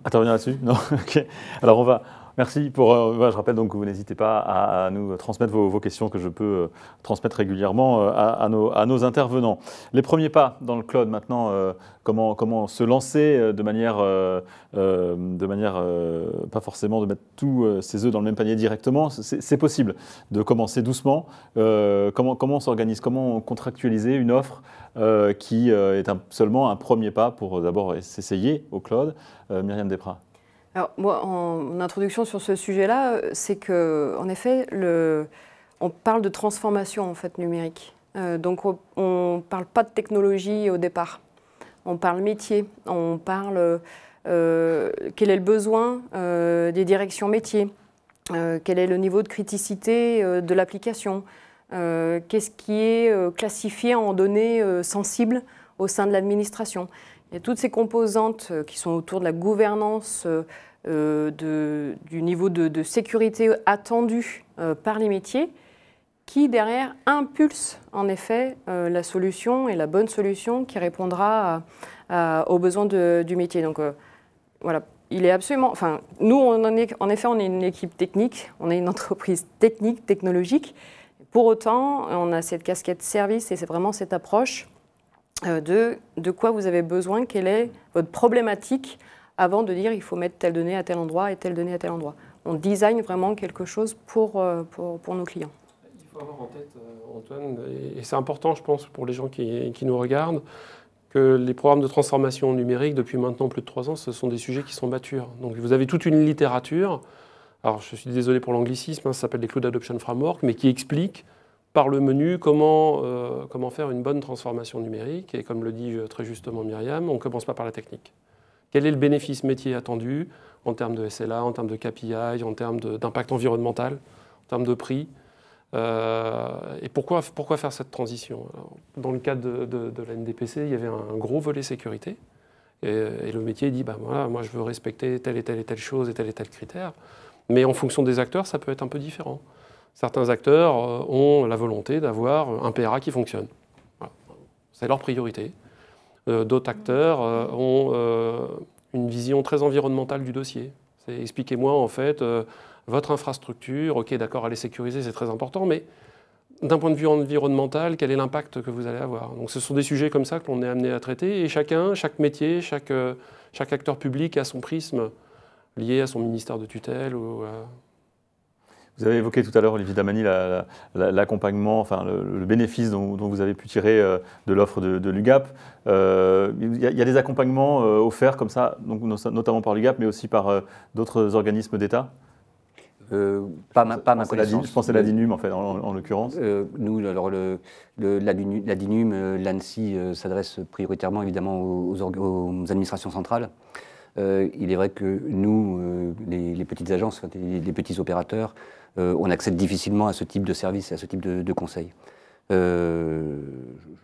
intervenir là-dessus? Non. Ok. Alors on va. Merci pour. Je rappelle donc que vous n'hésitez pas à nous transmettre vos questions que je peux transmettre régulièrement à nos intervenants. Les premiers pas dans le cloud maintenant, comment se lancer de manière pas forcément de mettre tous ses œufs dans le même panier directement. C'est possible de commencer doucement. Comment on s'organise? Comment contractualiser une offre qui est seulement un premier pas pour d'abord s'essayer au cloud? Myriam Desprats.
Alors moi, en introduction sur ce sujet-là, c'est qu'en effet, on parle de transformation en fait, numérique. Donc on ne parle pas de technologie au départ. On parle métier, on parle quel est le besoin des directions métiers, quel est le niveau de criticité de l'application, qu'est-ce qui est classifié en données sensibles au sein de l'administration. Il y a toutes ces composantes qui sont autour de la gouvernance, du niveau de sécurité attendu par les métiers, qui derrière impulse en effet la solution et la bonne solution qui répondra aux besoins du métier. Donc voilà, il est absolument. Enfin, nous, en effet, on est une équipe technique, on est une entreprise technique, technologique. Pour autant, on a cette casquette service et c'est vraiment cette approche de quoi vous avez besoin, quelle est votre problématique, avant de dire il faut mettre telle donnée à tel endroit et telle donnée à tel endroit. On design vraiment quelque chose pour nos clients.
Il faut avoir en tête, Antoine, et c'est important, je pense, pour les gens qui nous regardent, que les programmes de transformation numérique, depuis maintenant plus de 3 ans, ce sont des sujets qui sont matures. Donc vous avez toute une littérature, alors je suis désolé pour l'anglicisme, ça s'appelle les Cloud Adoption Framework, mais qui explique par le menu comment faire une bonne transformation numérique. Et comme le dit très justement Myriam, on ne commence pas par la technique. Quel est le bénéfice métier attendu en termes de SLA, en termes de KPI, en termes d'impact environnemental, en termes de prix et pourquoi faire cette transition? Alors, dans le cadre de la NDPC, il y avait un gros volet sécurité. Et le métier dit, voilà, moi je veux respecter telle et telle chose et tel critère. Mais en fonction des acteurs, ça peut être un peu différent. Certains acteurs ont la volonté d'avoir un PRA qui fonctionne. Voilà. C'est leur priorité. D'autres acteurs ont une vision très environnementale du dossier. Expliquez-moi en fait votre infrastructure, ok d'accord, elle est sécurisée, c'est très important, mais d'un point de vue environnemental, quel est l'impact que vous allez avoir? Donc ce sont des sujets comme ça que l'on est amené à traiter et chaque métier, chaque acteur public a son prisme lié à son ministère de tutelle.
Vous avez évoqué tout à l'heure, Olivier Damany, l'accompagnement, enfin le bénéfice dont vous avez pu tirer de l'offre de l'UGAP. Il y a des accompagnements offerts comme ça, donc, notamment par l'UGAP, mais aussi par d'autres organismes d'État?
Pas ma connaissance.
Je pensais à la DINUM en fait, en l'occurrence.
Nous, alors la DINUM, l'ANSSI s'adresse prioritairement évidemment aux administrations centrales. Il est vrai que nous, les petites agences, les petits opérateurs, on accède difficilement à ce type de service, à ce type de conseils. Je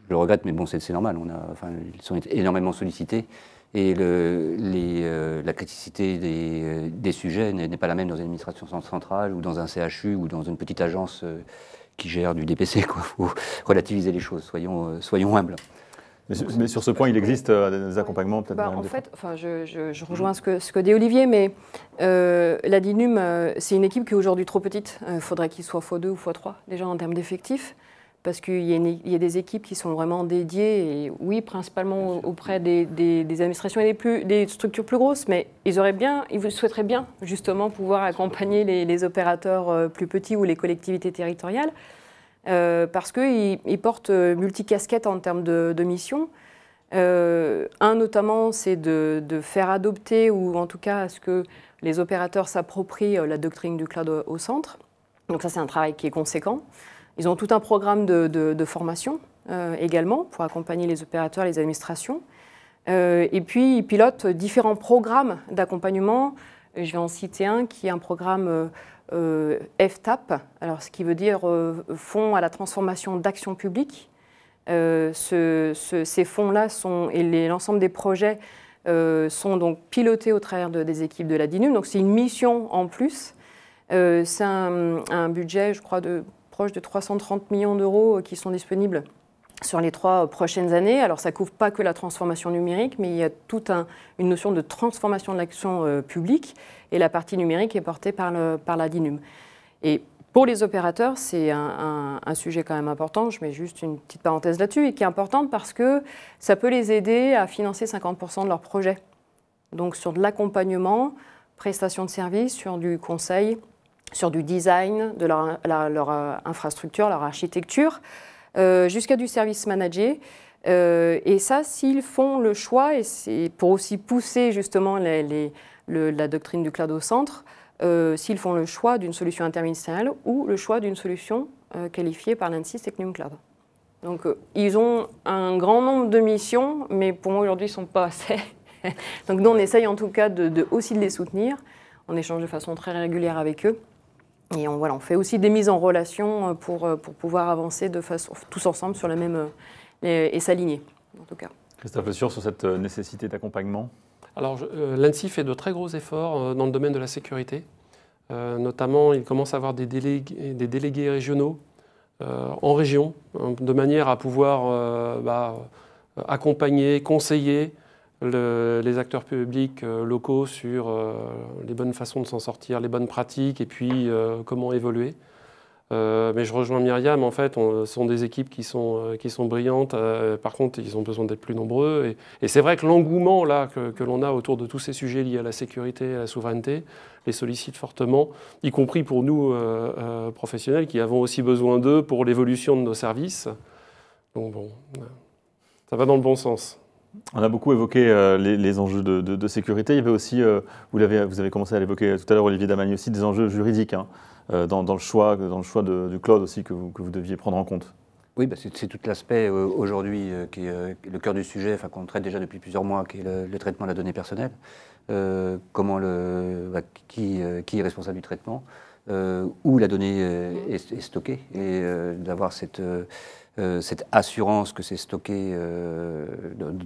le regrette, mais bon, c'est normal. Ils sont énormément sollicités et la criticité des sujets n'est pas la même dans une administration centrale ou dans un CHU ou dans une petite agence qui gère du DPC. Il faut relativiser les choses, soyons humbles.
Mais sur ce point, il existe des accompagnements peut-être.
En fait, je rejoins ce que dit Olivier, mais la DINUM, c'est une équipe qui est aujourd'hui trop petite. Il faudrait qu'il soit x2 ou x3 déjà en termes d'effectifs, parce qu'il y a des équipes qui sont vraiment dédiées, et oui, principalement auprès des administrations et des structures plus grosses, mais ils souhaiteraient bien justement pouvoir accompagner les opérateurs plus petits ou les collectivités territoriales. Parce qu'ils portent multicasquettes en termes de missions. Notamment, c'est de faire adopter, ou en tout cas à ce que les opérateurs s'approprient la doctrine du cloud au centre. Donc ça, c'est un travail qui est conséquent. Ils ont tout un programme de formation également pour accompagner les opérateurs, les administrations. Et puis, ils pilotent différents programmes d'accompagnement. Je vais en citer un qui est un programme FTAP, alors ce qui veut dire Fonds à la transformation d'action publique. Ces fonds-là et l'ensemble des projets sont donc pilotés au travers des équipes de la DINUM. Donc c'est une mission en plus. C'est un budget, je crois, proche de 330 millions d'euros qui sont disponibles sur les 3 prochaines années. Alors ça ne couvre pas que la transformation numérique, mais il y a toute une notion de transformation de l'action publique, et la partie numérique est portée par la DINUM. Et pour les opérateurs, c'est un sujet quand même important. Je mets juste une petite parenthèse là-dessus, et qui est importante parce que ça peut les aider à financer 50% de leurs projets. Donc sur de l'accompagnement, prestation de services, sur du conseil, sur du design de leur infrastructure, leur architecture, jusqu'à du service managé. Et ça, s'ils font le choix, et c'est pour aussi pousser justement la doctrine du cloud au centre, s'ils font le choix d'une solution interministérielle ou le choix d'une solution qualifiée par l'ANSSI Technium Cloud. Donc ils ont un grand nombre de missions, mais pour moi aujourd'hui, ils ne sont pas assez. Donc nous, on essaye en tout cas aussi de les soutenir. On échange de façon très régulière avec eux. Et on fait aussi des mises en relation pour pouvoir avancer de façon, tous ensemble sur la même et s'aligner, en tout cas.
Christophe Le Sur, sur cette nécessité d'accompagnement.
Alors, l'ANSSI fait de très gros efforts dans le domaine de la sécurité. Notamment, il commence à avoir des délégués régionaux en région, de manière à pouvoir accompagner, conseiller les acteurs publics locaux sur les bonnes façons de s'en sortir, les bonnes pratiques et puis comment évoluer. Mais je rejoins Myriam, en fait, ce sont des équipes qui sont brillantes. Par contre, ils ont besoin d'être plus nombreux. Et c'est vrai que l'engouement là, que l'on a autour de tous ces sujets liés à la sécurité et à la souveraineté les sollicite fortement, y compris pour nous, professionnels, qui avons aussi besoin d'eux pour l'évolution de nos services. Donc bon, ça va dans le bon sens.
On a beaucoup évoqué les enjeux de sécurité. Il y avait aussi, vous avez commencé à l'évoquer tout à l'heure, Olivier Damany, aussi des enjeux juridiques dans le choix du cloud aussi que vous deviez prendre en compte.
Oui, c'est tout l'aspect aujourd'hui qui est le cœur du sujet, qu'on traite déjà depuis plusieurs mois, qui est le traitement de la donnée personnelle. Qui est responsable du traitement, où la donnée est stockée, et d'avoir cette assurance que c'est stocké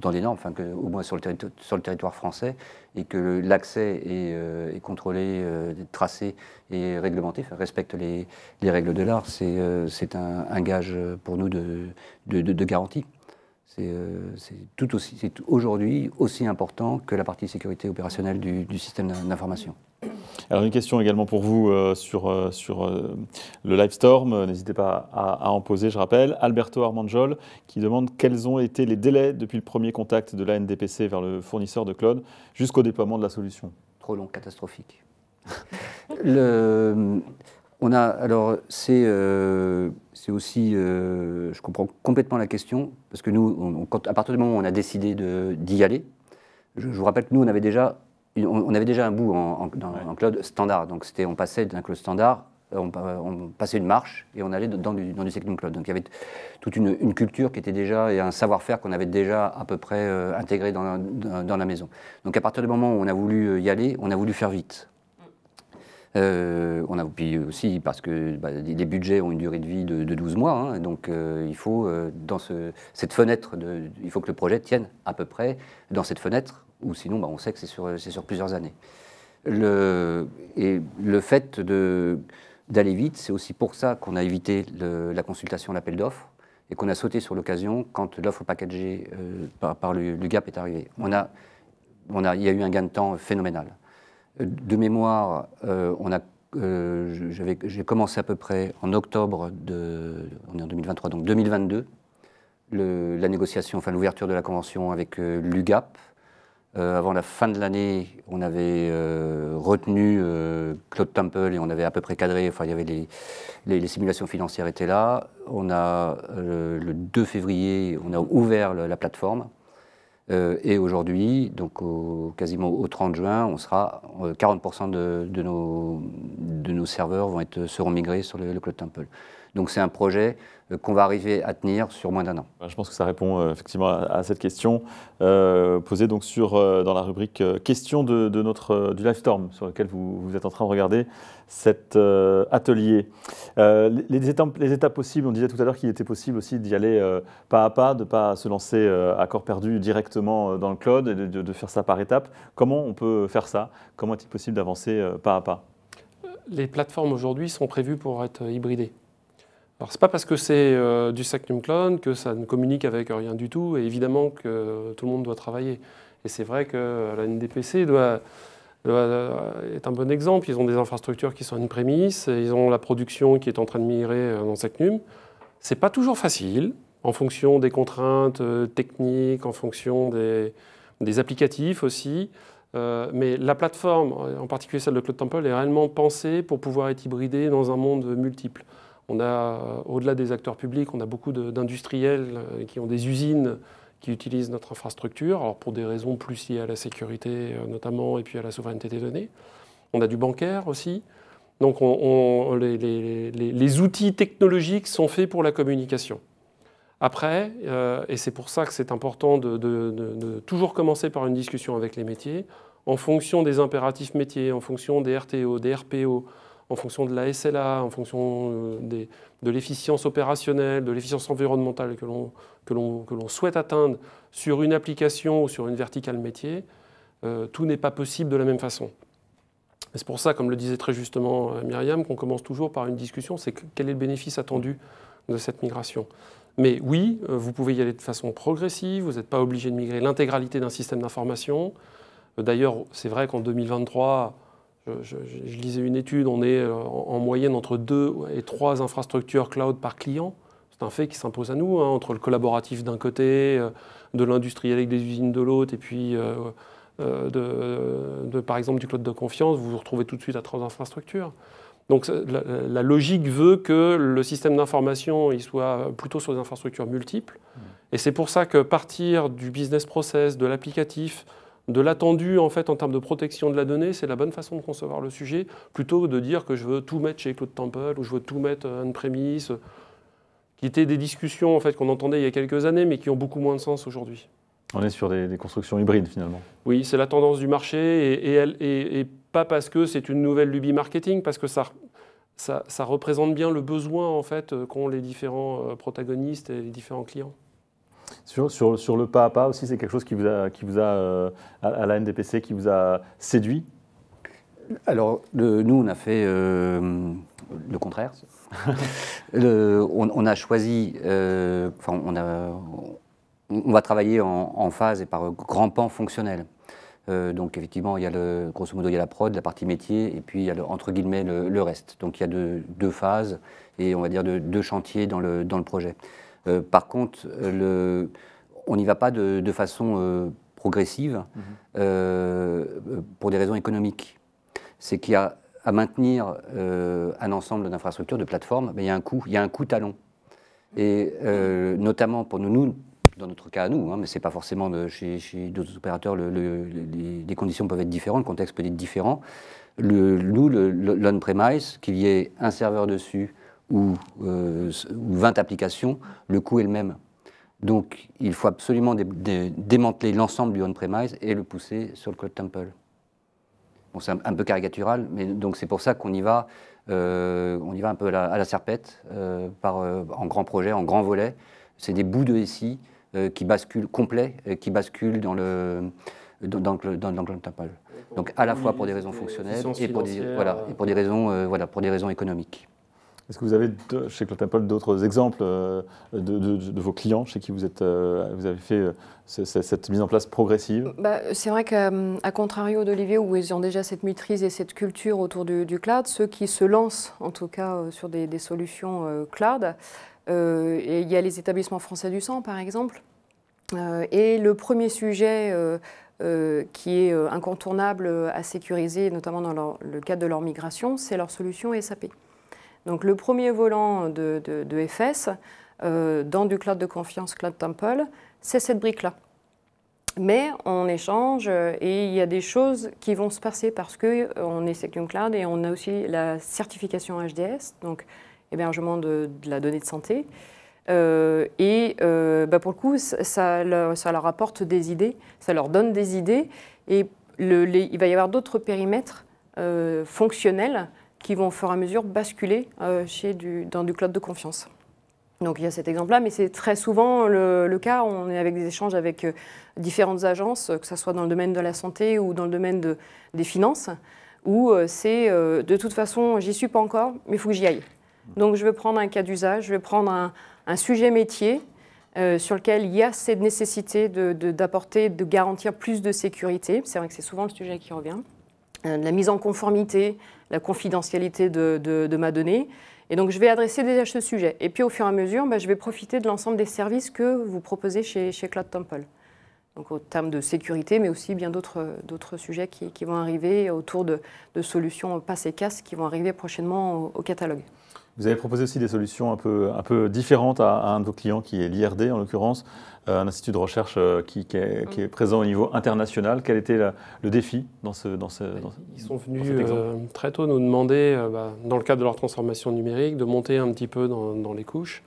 dans les normes, au moins sur le territoire français, et que l'accès est contrôlé, tracé et réglementé, respecte les règles de l'art, c'est un gage pour nous de garantie. C'est aujourd'hui aussi important que la partie sécurité opérationnelle du système d'information.
Alors une question également pour vous sur le Livestorm, n'hésitez pas à en poser, je rappelle. Alberto Armanjol qui demande quels ont été les délais depuis le premier contact de l'ANDPC vers le fournisseur de cloud jusqu'au déploiement de la solution.
Trop long, catastrophique. C'est aussi, je comprends complètement la question, parce que nous, à partir du moment où on a décidé d'y aller, je vous rappelle que nous, on avait déjà un bout en cloud standard. Donc on passait d'un cloud standard, on passait une marche et on allait dans du Technium Cloud. Donc il y avait toute une culture qui était déjà, et un savoir-faire qu'on avait déjà à peu près intégré dans la maison. Donc à partir du moment où on a voulu y aller, on a voulu faire vite. On a puis aussi parce que les budgets ont une durée de vie de 12 mois, hein, donc il faut dans cette fenêtre, il faut que le projet tienne à peu près dans cette fenêtre, ou sinon on sait que c'est sur plusieurs années. Et le fait d'aller vite, c'est aussi pour ça qu'on a évité la consultation, l'appel d'offres, et qu'on a sauté sur l'occasion quand l'offre packagée par l'UGAP est arrivée. Il y a eu un gain de temps phénoménal. De mémoire, j'ai commencé à peu près en octobre, on est en 2023, donc 2022, la négociation, enfin l'ouverture de la convention avec l'UGAP. Avant la fin de l'année, on avait retenu Claude Temple et on avait à peu près cadré, enfin il y avait les simulations financières étaient là. On a, le 2 février, on a ouvert la plateforme. Et aujourd'hui, donc quasiment au 30 juin, on sera 40% de nos serveurs seront migrés sur le Claude Temple. Donc c'est un projet qu'on va arriver à tenir sur moins d'1 an.
Je pense que ça répond effectivement à cette question posée donc dans la rubrique questions du Livestorm sur lequel vous êtes en train de regarder cet atelier. Les étapes possibles, on disait tout à l'heure qu'il était possible aussi d'y aller pas à pas, de ne pas se lancer à corps perdu directement dans le cloud et de faire ça par étapes. Comment on peut faire ça? Comment est-il possible d'avancer pas à pas?
Les plateformes aujourd'hui sont prévues pour être hybridées. Alors, ce n'est pas parce que c'est du Secnum Cloud que ça ne communique avec rien du tout, et évidemment que tout le monde doit travailler. Et c'est vrai que la NDPC est un bon exemple. Ils ont des infrastructures qui sont on-premise, ils ont la production qui est en train de migrer dans Secnum. Ce n'est pas toujours facile, en fonction des contraintes techniques, en fonction des applicatifs aussi. Mais la plateforme, en particulier celle de Claude Temple, est réellement pensée pour pouvoir être hybridée dans un monde multiple. On a, au-delà des acteurs publics, on a beaucoup d'industriels qui ont des usines qui utilisent notre infrastructure, alors pour des raisons plus liées à la sécurité notamment, et puis à la souveraineté des données. On a du bancaire aussi. Donc les outils technologiques sont faits pour la communication. Après, et c'est pour ça que c'est important de toujours commencer par une discussion avec les métiers, en fonction des impératifs métiers, en fonction des RTO, des RPO, en fonction de la SLA, en fonction de l'efficience opérationnelle, de l'efficience environnementale que l'on souhaite atteindre sur une application ou sur une verticale métier, tout n'est pas possible de la même façon. C'est pour ça, comme le disait très justement Myriam, qu'on commence toujours par une discussion, c'est quel est le bénéfice attendu de cette migration. Mais oui, vous pouvez y aller de façon progressive, vous n'êtes pas obligé de migrer l'intégralité d'un système d'information. D'ailleurs, c'est vrai qu'en 2023, je lisais une étude, on est en moyenne entre 2 et 3 infrastructures cloud par client. C'est un fait qui s'impose à nous, hein, entre le collaboratif d'un côté, de l'industriel avec des usines de l'autre, et puis par exemple du cloud de confiance, vous vous retrouvez tout de suite à 3 infrastructures. Donc la logique veut que le système d'information il soit plutôt sur des infrastructures multiples. Et c'est pour ça que partir du business process, de l'applicatif, de l'attendu en fait en termes de protection de la donnée, c'est la bonne façon de concevoir le sujet, plutôt que de dire que je veux tout mettre chez Claude Temple ou je veux tout mettre on-premise, qui étaient des discussions en fait qu'on entendait il y a quelques années, mais qui ont beaucoup moins de sens aujourd'hui.
On est sur des constructions hybrides finalement. Oui,
c'est la tendance du marché et pas parce que c'est une nouvelle lubie marketing, parce que ça représente bien le besoin en fait qu'ont les différents protagonistes et les différents clients.
Sur le pas à pas aussi, c'est quelque chose qui vous a à la NDPC, qui vous a séduit?
Alors, nous, on a fait le contraire. On a choisi, on va travailler en phase et par grands pans fonctionnels. Donc, effectivement, il y a grosso modo, il y a la prod, la partie métier, et puis il y a entre guillemets le reste. Donc, il y a deux phases et on va dire deux chantiers dans le projet. Par contre, on n'y va pas de façon progressive pour des raisons économiques. C'est qu'il y a à maintenir un ensemble d'infrastructures, de plateformes, mais il y a un coût talon. Et notamment pour nous, dans notre cas à nous, hein, mais ce n'est pas forcément chez d'autres opérateurs, les conditions peuvent être différentes, le contexte peut être différent. L'on-premise, qu'il y ait un serveur dessus, ou 20 applications, le coût est le même. Donc, il faut absolument démanteler l'ensemble du on-premise et le pousser sur le Claude Temple. Bon, c'est un peu caricatural, mais donc c'est pour ça qu'on y va, un peu à la serpette, en grand projet, en grand volet. C'est des bouts de SI qui basculent complets, qui basculent dans le cloud Temple. Donc à la fois pour des raisons fonctionnelles et pour des raisons économiques.
Est-ce que vous avez chez Cloud Temple d'autres exemples de vos clients chez qui vous avez fait cette mise en place progressive?
C'est vrai qu'à contrario d'Olivier, où ils ont déjà cette maîtrise et cette culture autour du cloud, ceux qui se lancent en tout cas sur des solutions cloud, et il y a les établissements français du sang par exemple, et le premier sujet qui est incontournable à sécuriser, notamment dans le cadre de leur migration, c'est leur solution SAP. Donc le premier volant de FS dans du cloud de confiance Cloud Temple, c'est cette brique-là. Mais on échange et il y a des choses qui vont se passer parce qu'on est Secnum Cloud et on a aussi la certification HDS, donc hébergement de la donnée de santé. Pour le coup, ça leur apporte des idées, ça leur donne des idées et il va y avoir d'autres périmètres fonctionnels qui vont au fur et à mesure basculer dans du cloud de confiance. Donc il y a cet exemple-là, mais c'est très souvent le cas. On est avec des échanges avec différentes agences, que ce soit dans le domaine de la santé ou dans le domaine des finances, où c'est de toute façon, j'y suis pas encore, mais il faut que j'y aille. Donc je vais prendre un cas d'usage, je vais prendre un sujet métier sur lequel il y a cette nécessité de garantir plus de sécurité. C'est vrai que c'est souvent le sujet qui revient. La mise en conformité, la confidentialité de ma donnée. Et donc, je vais adresser déjà ce sujet. Et puis, au fur et à mesure, je vais profiter de l'ensemble des services que vous proposez chez Cloud Temple. Donc, au terme de sécurité, mais aussi bien d'autres sujets qui vont arriver autour de solutions PaaS et CaaS qui vont arriver prochainement au catalogue.
Vous avez proposé aussi des solutions un peu différentes à un de vos clients, qui est l'IRD en l'occurrence, un institut de recherche qui est présent au niveau international. Quel était le défi dans
Ils sont venus très tôt nous demander, dans le cadre de leur transformation numérique, de monter un petit peu dans les couches.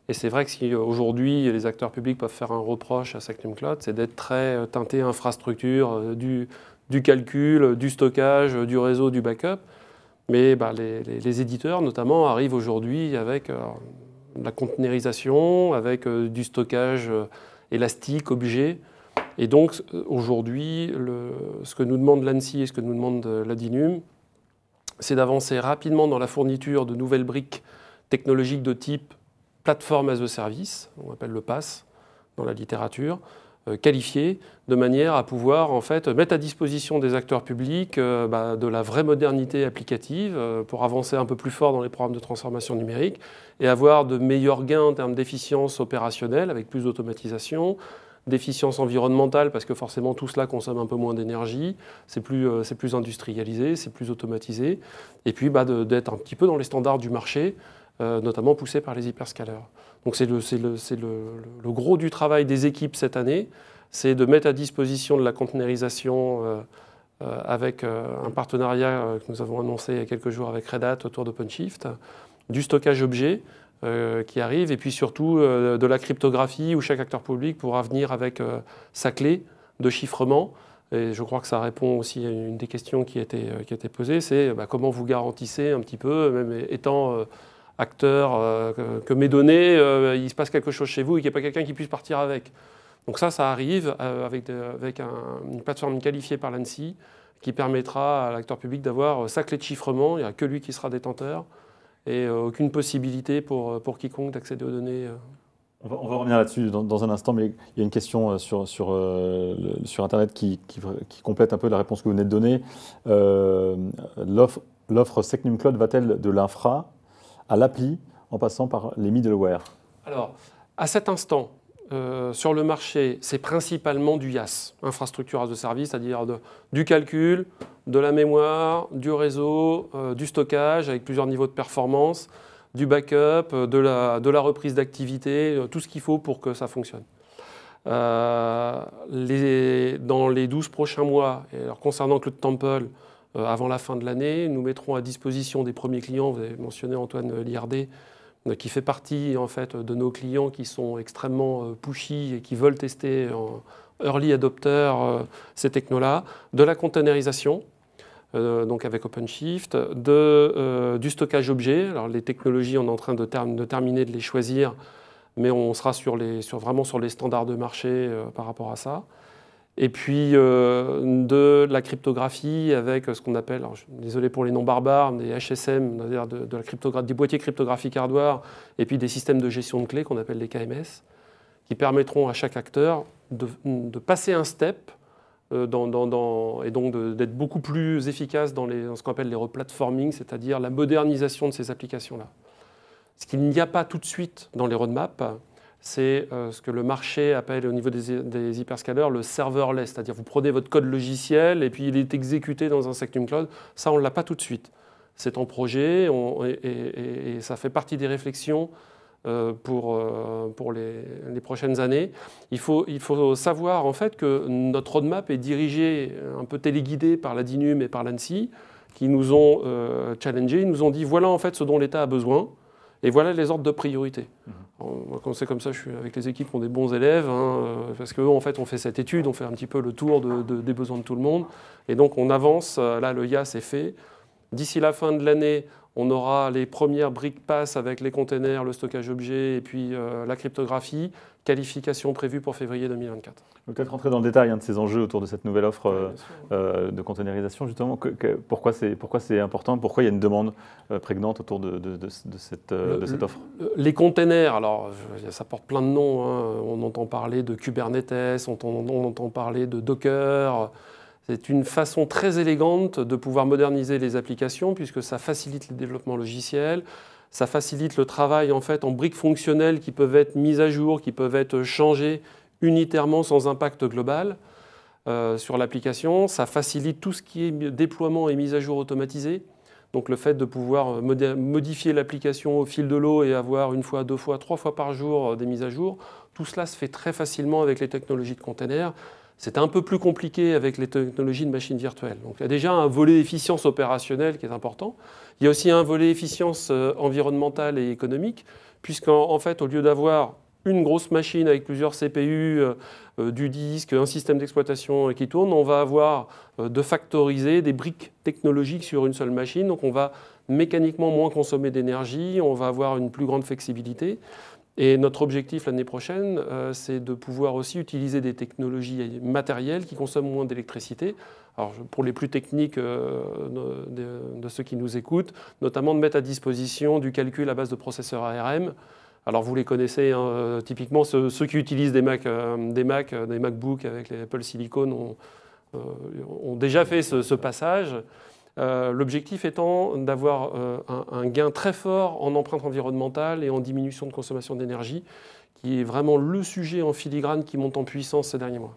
Et c'est vrai que si aujourd'hui les acteurs publics peuvent faire un reproche à Secnum Cloud, c'est d'être très teinté infrastructure, du calcul, du stockage, du réseau, du backup. Mais les éditeurs, notamment, arrivent aujourd'hui avec la conteneurisation, avec du stockage élastique, objet. Et donc, aujourd'hui, ce que nous demande l'ANSSI et ce que nous demande l'ADINUM, c'est d'avancer rapidement dans la fourniture de nouvelles briques technologiques de type Platform as a Service, on appelle le PaaS dans la littérature, qualifiées, de manière à pouvoir en fait mettre à disposition des acteurs publics de la vraie modernité applicative pour avancer un peu plus fort dans les programmes de transformation numérique et avoir de meilleurs gains en termes d'efficience opérationnelle avec plus d'automatisation, d'efficience environnementale parce que forcément tout cela consomme un peu moins d'énergie, c'est plus industrialisé, c'est plus automatisé, et puis d'être un petit peu dans les standards du marché, notamment poussés par les hyperscalers. Donc c'est le gros du travail des équipes cette année, c'est de mettre à disposition de la conteneurisation avec un partenariat que nous avons annoncé il y a quelques jours avec Red Hat autour d'OpenShift, du stockage objet qui arrive, et puis surtout de la cryptographie où chaque acteur public pourra venir avec sa clé de chiffrement. Et je crois que ça répond aussi à une des questions qui a été posée, c'est comment vous garantissez un petit peu, même étant acteur, que mes données, il se passe quelque chose chez vous et qu'il n'y ait pas quelqu'un qui puisse partir avec. Donc ça arrive avec une plateforme qualifiée par l'ANSSI qui permettra à l'acteur public d'avoir sa clé de chiffrement, il n'y a que lui qui sera détenteur, et aucune possibilité pour quiconque d'accéder aux données.
On va revenir là-dessus dans un instant, mais il y a une question sur Internet qui complète un peu la réponse que vous venez de donner. L'offre Secnum Cloud va-t-elle de l'infra à l'appli en passant par les middleware?
Alors, à cet instant, sur le marché, c'est principalement du IaaS, infrastructure as a service, c'est-à-dire du calcul, de la mémoire, du réseau, du stockage avec plusieurs niveaux de performance, du backup, de la reprise d'activité, tout ce qu'il faut pour que ça fonctionne. Dans les 12 prochains mois, et alors concernant Cloud Temple, avant la fin de l'année, nous mettrons à disposition des premiers clients, vous avez mentionné Antoine Liardet, qui fait partie en fait, de nos clients qui sont extrêmement pushy et qui veulent tester en early adopter ces technos-là, de la containerisation, donc avec OpenShift, du stockage objet. Alors les technologies, on est en train de terminer de les choisir, mais on sera vraiment sur les standards de marché par rapport à ça. Et puis de la cryptographie avec ce qu'on appelle, alors, désolé pour les noms barbares, des HSM, c'est-à-dire des boîtiers cryptographiques hardware, et puis des systèmes de gestion de clés qu'on appelle les KMS, qui permettront à chaque acteur de passer un step et donc d'être beaucoup plus efficace dans ce qu'on appelle les replatforming, c'est-à-dire la modernisation de ces applications-là. Ce qu'il n'y a pas tout de suite dans les roadmaps, c'est ce que le marché appelle au niveau des hyperscalers le serverless, c'est-à-dire vous prenez votre code logiciel et puis il est exécuté dans un Secnum Cloud. Ça, on ne l'a pas tout de suite. C'est en projet et ça fait partie des réflexions pour les prochaines années. Il faut savoir en fait que notre roadmap est dirigé, un peu téléguidé par la DINUM et par l'ANSSI, qui nous ont challengés, ils nous ont dit voilà en fait ce dont l'État a besoin. Et voilà les ordres de priorité. Quand c'est comme ça, je suis avec les équipes qui ont des bons élèves, parce qu'eux, en fait, on fait cette étude, on fait un petit peu le tour des besoins de tout le monde. Et donc, on avance. Là, le IaaS est fait. D'ici la fin de l'année, on aura les premières briques pass avec les containers, le stockage objet et puis la cryptographie. Qualification prévue pour février 2024.
On peut peut-être rentrer dans le détail de ces enjeux autour de cette nouvelle offre de containerisation, justement. Pourquoi c'est important? Pourquoi il y a une demande prégnante autour de cette offre?
Les containers, alors ça porte plein de noms. On entend parler de Kubernetes, on entend parler de Docker. C'est une façon très élégante de pouvoir moderniser les applications puisque ça facilite le développement logiciel. Ça facilite le travail en fait en briques fonctionnelles qui peuvent être mises à jour, qui peuvent être changées unitairement sans impact global sur l'application. Ça facilite tout ce qui est déploiement et mise à jour automatisée. Donc le fait de pouvoir modifier l'application au fil de l'eau et avoir une fois, deux fois, trois fois par jour des mises à jour, tout cela se fait très facilement avec les technologies de containers. C'est un peu plus compliqué avec les technologies de machines virtuelles. Donc il y a déjà un volet efficience opérationnelle qui est important. Il y a aussi un volet efficience environnementale et économique, puisqu'en fait, au lieu d'avoir une grosse machine avec plusieurs CPU, du disque, un système d'exploitation qui tourne, on va avoir de factoriser des briques technologiques sur une seule machine. Donc on va mécaniquement moins consommer d'énergie, on va avoir une plus grande flexibilité. Et notre objectif l'année prochaine, c'est de pouvoir aussi utiliser des technologies matérielles qui consomment moins d'électricité. Alors, pour les plus techniques de ceux qui nous écoutent, notamment de mettre à disposition du calcul à base de processeurs ARM. Alors, vous les connaissez, typiquement ceux qui utilisent des MacBooks avec les Apple Silicon ont déjà fait ce passage. L'objectif étant d'avoir un gain très fort en empreinte environnementale et en diminution de consommation d'énergie, qui est vraiment le sujet en filigrane qui monte en puissance ces derniers mois.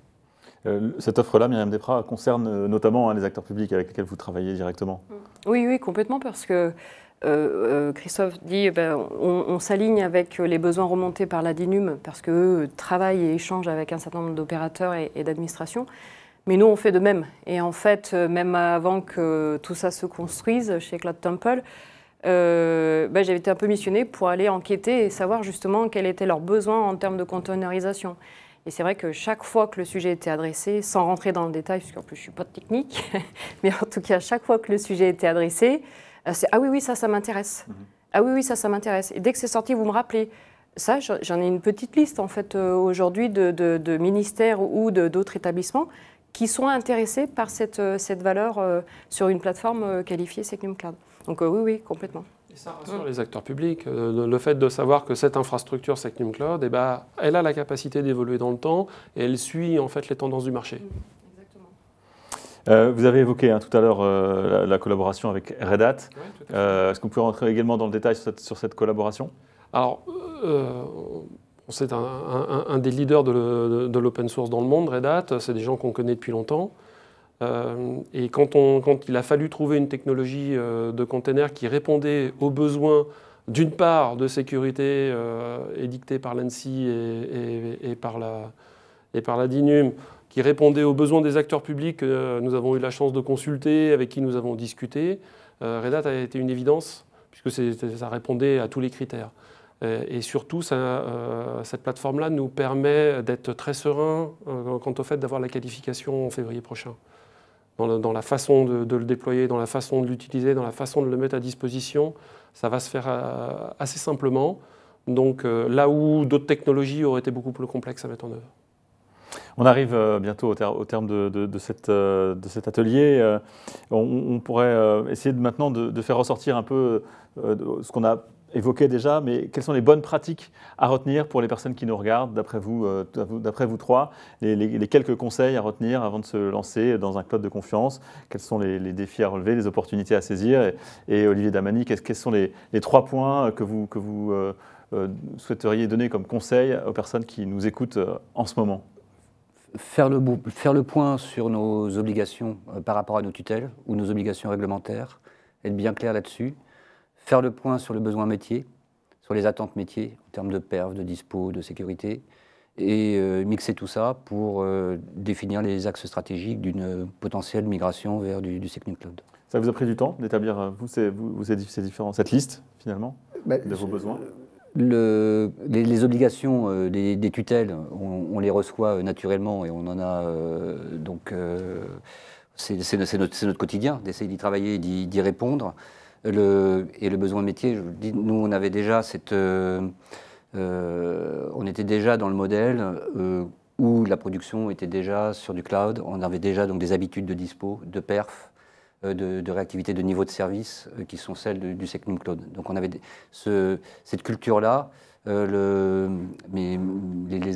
Cette offre-là, Myriam Desprats, concerne notamment les acteurs publics avec lesquels vous travaillez directement.
Oui, complètement, parce que Christophe dit on s'aligne avec les besoins remontés par la DINUM, parce qu'eux travaillent et échangent avec un certain nombre d'opérateurs et d'administrations. Mais nous, on fait de même. Et en fait, même avant que tout ça se construise chez Cloud Temple, j'avais été un peu missionnée pour aller enquêter et savoir justement quels étaient leurs besoins en termes de containerisation. Et c'est vrai que chaque fois que le sujet était adressé, sans rentrer dans le détail, puisqu'en plus je ne suis pas technique, mais en tout cas, chaque fois que le sujet était adressé, c'est « Ah oui, ça m'intéresse. Ah oui, ça m'intéresse. » Et dès que c'est sorti, vous me rappelez. Ça, j'en ai une petite liste en fait aujourd'hui de ministères ou d'autres établissements qui sont intéressés par cette valeur sur une plateforme qualifiée Secnum Cloud. Donc oui, complètement.
Et ça rassure les acteurs publics, le fait de savoir que cette infrastructure Secnum Cloud, elle a la capacité d'évoluer dans le temps et elle suit en fait les tendances du marché.
Exactement. Vous avez évoqué tout à l'heure la collaboration avec Red Hat.
Oui,
est-ce que vous pouvez rentrer également dans le détail sur cette collaboration?
Alors, c'est un des leaders de l'open source dans le monde, Red Hat. C'est des gens qu'on connaît depuis longtemps. Et quand il a fallu trouver une technologie de container qui répondait aux besoins, d'une part, de sécurité édictée par l'ANSSI et par la DINUM, qui répondait aux besoins des acteurs publics que nous avons eu la chance de consulter, avec qui nous avons discuté, Red Hat a été une évidence, puisque ça répondait à tous les critères. Et surtout, cette plateforme-là nous permet d'être très serein quant au fait d'avoir la qualification en février prochain. dans la façon de le déployer, dans la façon de l'utiliser, dans la façon de le mettre à disposition. Ça va se faire assez simplement. Donc là où d'autres technologies auraient été beaucoup plus complexes à mettre en œuvre.
On arrive bientôt au terme de cet atelier. On pourrait essayer maintenant de faire ressortir un peu ce qu'on a évoqué déjà, mais quelles sont les bonnes pratiques à retenir pour les personnes qui nous regardent, d'après vous trois, les quelques conseils à retenir avant de se lancer dans un cloud de confiance? Quels sont les défis à relever, les opportunités à saisir? Et Olivier Damany, quels sont les 3 points que vous souhaiteriez donner comme conseil aux personnes qui nous écoutent en ce moment?
Faire le point sur nos obligations par rapport à nos tutelles ou nos obligations réglementaires, être bien clair là-dessus. Faire le point sur le besoin métier, sur les attentes métiers en termes de perf, de dispo, de sécurité, et mixer tout ça pour définir les axes stratégiques d'une potentielle migration vers du SecNumCloud.
Ça vous a pris du temps d'établir cette liste, finalement, de vos besoins?
Les obligations des tutelles, on les reçoit naturellement et on en a donc c'est notre quotidien d'essayer d'y travailler et d'y répondre. Et le besoin métier, je vous dis, nous on avait déjà on était déjà dans le modèle où la production était déjà sur du cloud, on avait déjà donc des habitudes de dispo, de perf, de réactivité, de niveau de service qui sont celles du SecNumCloud. Donc on avait cette culture-là, les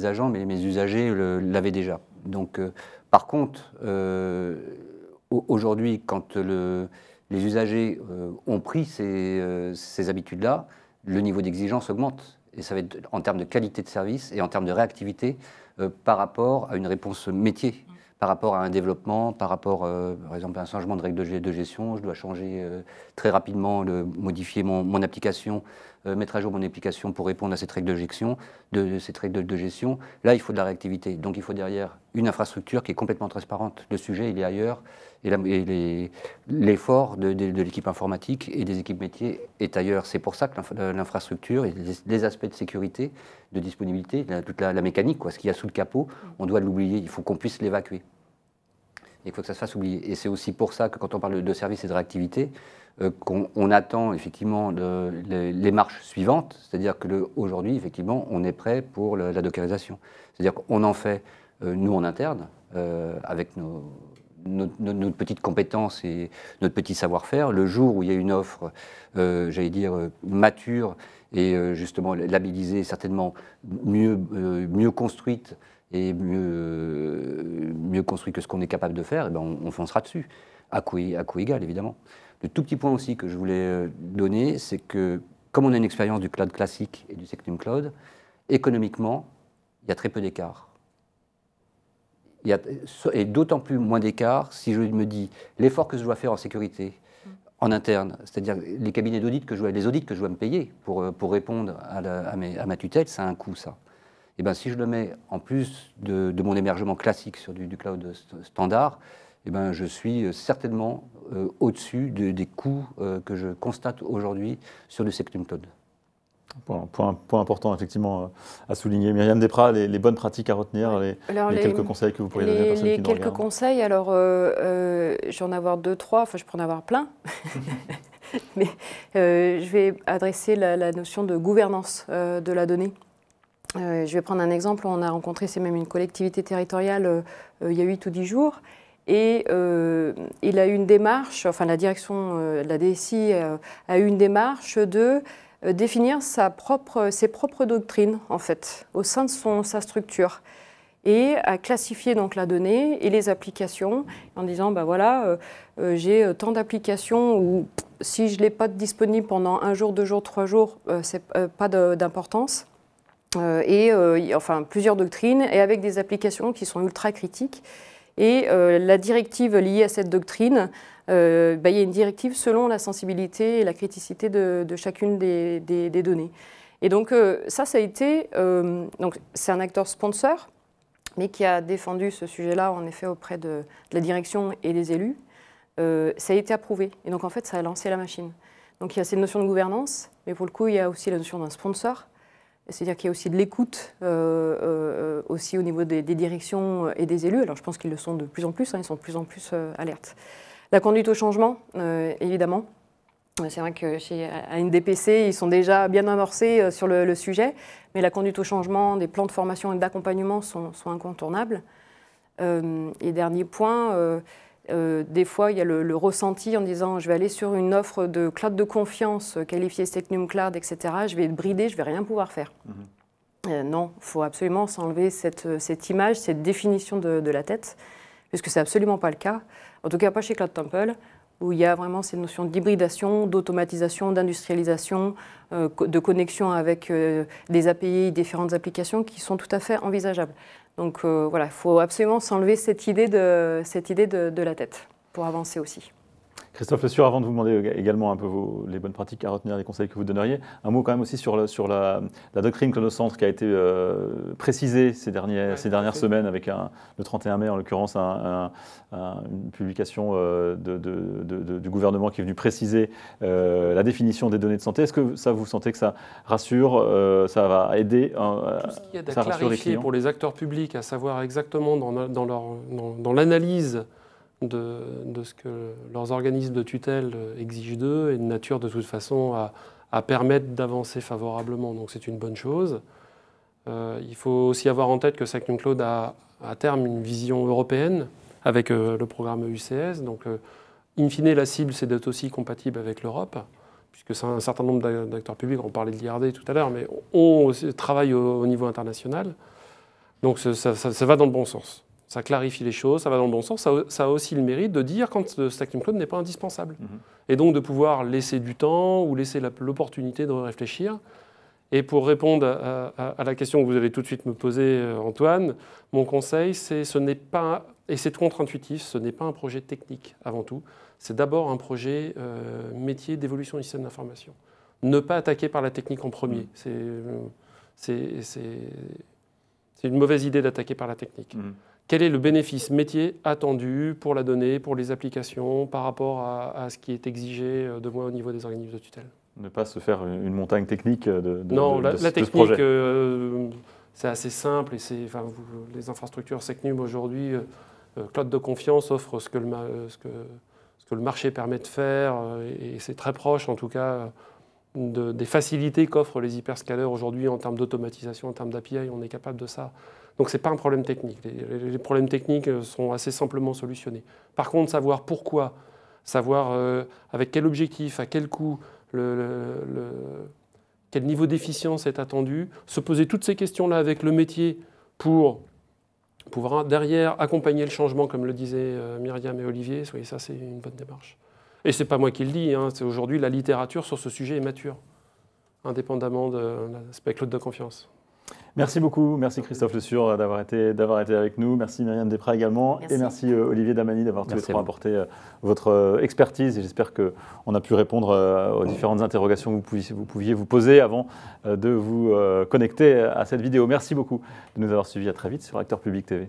agents, mes usagers l'avaient déjà. Donc par contre, aujourd'hui, quand les usagers ont pris ces habitudes-là, le niveau d'exigence augmente. Et ça va être en termes de qualité de service et en termes de réactivité par rapport à une réponse métier. Par rapport à un développement, par rapport, par exemple, à un changement de règle de gestion, je dois changer très rapidement, modifier mon application, mettre à jour mon application pour répondre à cette règle de gestion. Là, il faut de la réactivité. Donc, il faut derrière une infrastructure qui est complètement transparente. Le sujet, il est ailleurs. Et l'effort de l'équipe informatique et des équipes métiers est ailleurs. C'est pour ça que l'infrastructure et les aspects de sécurité, de disponibilité, toute la mécanique, ce qu'il y a sous le capot, on doit l'oublier. Il faut qu'on puisse l'évacuer. Il faut que ça se fasse oublier. Et c'est aussi pour ça que quand on parle de services et de réactivité, qu'on attend effectivement les marches suivantes, c'est-à-dire qu'aujourd'hui, effectivement, on est prêt pour la dockerisation. C'est-à-dire qu'on en fait, nous en interne, avec notre petite compétence et notre petit savoir-faire. Le jour où il y a une offre, j'allais dire, mature et justement labellisée, certainement mieux construite, et mieux construit que ce qu'on est capable de faire, et ben on foncera dessus, à coût égal, évidemment. Le tout petit point aussi que je voulais donner, c'est que, comme on a une expérience du cloud classique et du SecNumCloud, économiquement, il y a très peu d'écart. Et d'autant plus moins d'écart si je me dis, l'effort que je dois faire en sécurité, en interne, c'est-à-dire les cabinets d'audit les audits que je dois me payer pour répondre à ma tutelle, ça a un coût, ça. Et ben, si je le mets en plus de mon hébergement classique sur du cloud standard, et ben, je suis certainement au-dessus des coûts que je constate aujourd'hui sur du SecNumCloud.
Point important effectivement à souligner. Myriam Desprats, les bonnes pratiques à retenir, les quelques conseils que vous pourriez donner à la personne qui nous regarde.
Les quelques conseils, alors je vais en avoir 2, 3, enfin je peux en avoir plein. Mais je vais adresser la notion de gouvernance de la donnée. Je vais prendre un exemple. On a rencontré, c'est même une collectivité territoriale il y a 8 ou 10 jours. Et il a eu une démarche, enfin la direction de la DSI a eu une démarche de définir ses propres doctrines, en fait, au sein de sa structure. Et à classifier donc la donnée et les applications en disant, ben voilà, j'ai tant d'applications où si je ne l'ai pas disponible pendant 1 jour, 2 jours, 3 jours, c'est pas d'importance. Enfin plusieurs doctrines et avec des applications qui sont ultra critiques. Et la directive liée à cette doctrine, il y a une directive selon la sensibilité et la criticité de chacune des données. Et donc ça a été, donc c'est un acteur sponsor, mais qui a défendu ce sujet-là en effet auprès de la direction et des élus. Ça a été approuvé et donc en fait ça a lancé la machine. Donc il y a cette notion de gouvernance, mais pour le coup il y a aussi la notion d'un sponsor. C'est-à-dire qu'il y a aussi de l'écoute aussi au niveau des directions et des élus. Alors je pense qu'ils le sont de plus en plus, hein, ils sont de plus en plus alertes. La conduite au changement, évidemment. C'est vrai que chez ANDPC, ils sont déjà bien amorcés sur le sujet, mais la conduite au changement, des plans de formation et d'accompagnement sont incontournables. Et dernier point, des fois, il y a le ressenti en disant je vais aller sur une offre de cloud de confiance qualifiée Secnum Cloud, etc. Je vais être bridé, je ne vais rien pouvoir faire. Non, il faut absolument s'enlever cette image, cette définition de la tête, puisque ce n'est absolument pas le cas. En tout cas, pas chez Cloud Temple, où il y a vraiment cette notion d'hybridation, d'automatisation, d'industrialisation, de connexion avec des API, différentes applications qui sont tout à fait envisageables. Donc voilà, il faut absolument s'enlever cette idée de la tête pour avancer aussi.
Christophe Le Sur, avant de vous demander également un peu les bonnes pratiques à retenir, les conseils que vous donneriez, un mot quand même aussi sur la doctrine Clonocentre qui a été précisée ces dernières semaines avec le 31 mai en l'occurrence une publication du gouvernement qui est venu préciser la définition des données de santé. Est-ce que ça vous sentez que ça rassure, ça va aider
tout ce qui est à clarifier pour les acteurs publics, à savoir exactement dans l'analyse de ce que leurs organismes de tutelle exigent d'eux est de nature de toute façon à permettre d'avancer favorablement. Donc c'est une bonne chose. Il faut aussi avoir en tête que Secnum Cloud a à terme une vision européenne avec le programme UCS. Donc in fine la cible c'est d'être aussi compatible avec l'Europe, puisque c'est un certain nombre d'acteurs publics, on parlait de l'IRD tout à l'heure, mais on travaille au niveau international. Donc ça va dans le bon sens. Ça clarifie les choses, ça va dans le bon sens. Ça a aussi le mérite de dire quand le Secnum Cloud n'est pas indispensable. Et donc de pouvoir laisser du temps ou laisser l'opportunité de réfléchir. Et pour répondre à la question que vous allez tout de suite me poser, Antoine, mon conseil, ce n'est pas, et c'est contre-intuitif, ce n'est pas un projet technique avant tout. C'est d'abord un projet métier d'évolution du système d'information. Ne pas attaquer par la technique en premier. C'est une mauvaise idée d'attaquer par la technique. Quel est le bénéfice métier attendu pour la donnée, pour les applications, par rapport à ce qui est exigé de moi au niveau des organismes de tutelle?
Ne pas se faire une montagne technique
Non, la technique, c'est assez simple. Et les infrastructures Secnum aujourd'hui, Cloud de confiance offre ce que le marché permet de faire. Et c'est très proche, en tout cas, des facilités qu'offrent les hyperscalers aujourd'hui en termes d'automatisation, en termes d'API. On est capable de ça. Donc ce n'est pas un problème technique. Les problèmes techniques sont assez simplement solutionnés. Par contre, savoir pourquoi, savoir avec quel objectif, à quel coût, quel niveau d'efficience est attendu, se poser toutes ces questions-là avec le métier pour pouvoir derrière accompagner le changement, comme le disaient Myriam et Olivier. Oui, ça, c'est une bonne démarche. Et ce n'est pas moi qui le dis, hein, c'est aujourd'hui la littérature sur ce sujet est mature, indépendamment de l'aspect Cloud de confiance.
Merci beaucoup, merci Christophe Le Sur d'avoir été avec nous, merci Myriam Desprats également, et merci Olivier Damany d'avoir tous les trois apporté votre expertise, et j'espère qu'on a pu répondre aux différentes interrogations que vous pouviez vous poser avant de vous connecter à cette vidéo. Merci beaucoup de nous avoir suivis, à très vite sur Acteurs Publics TV.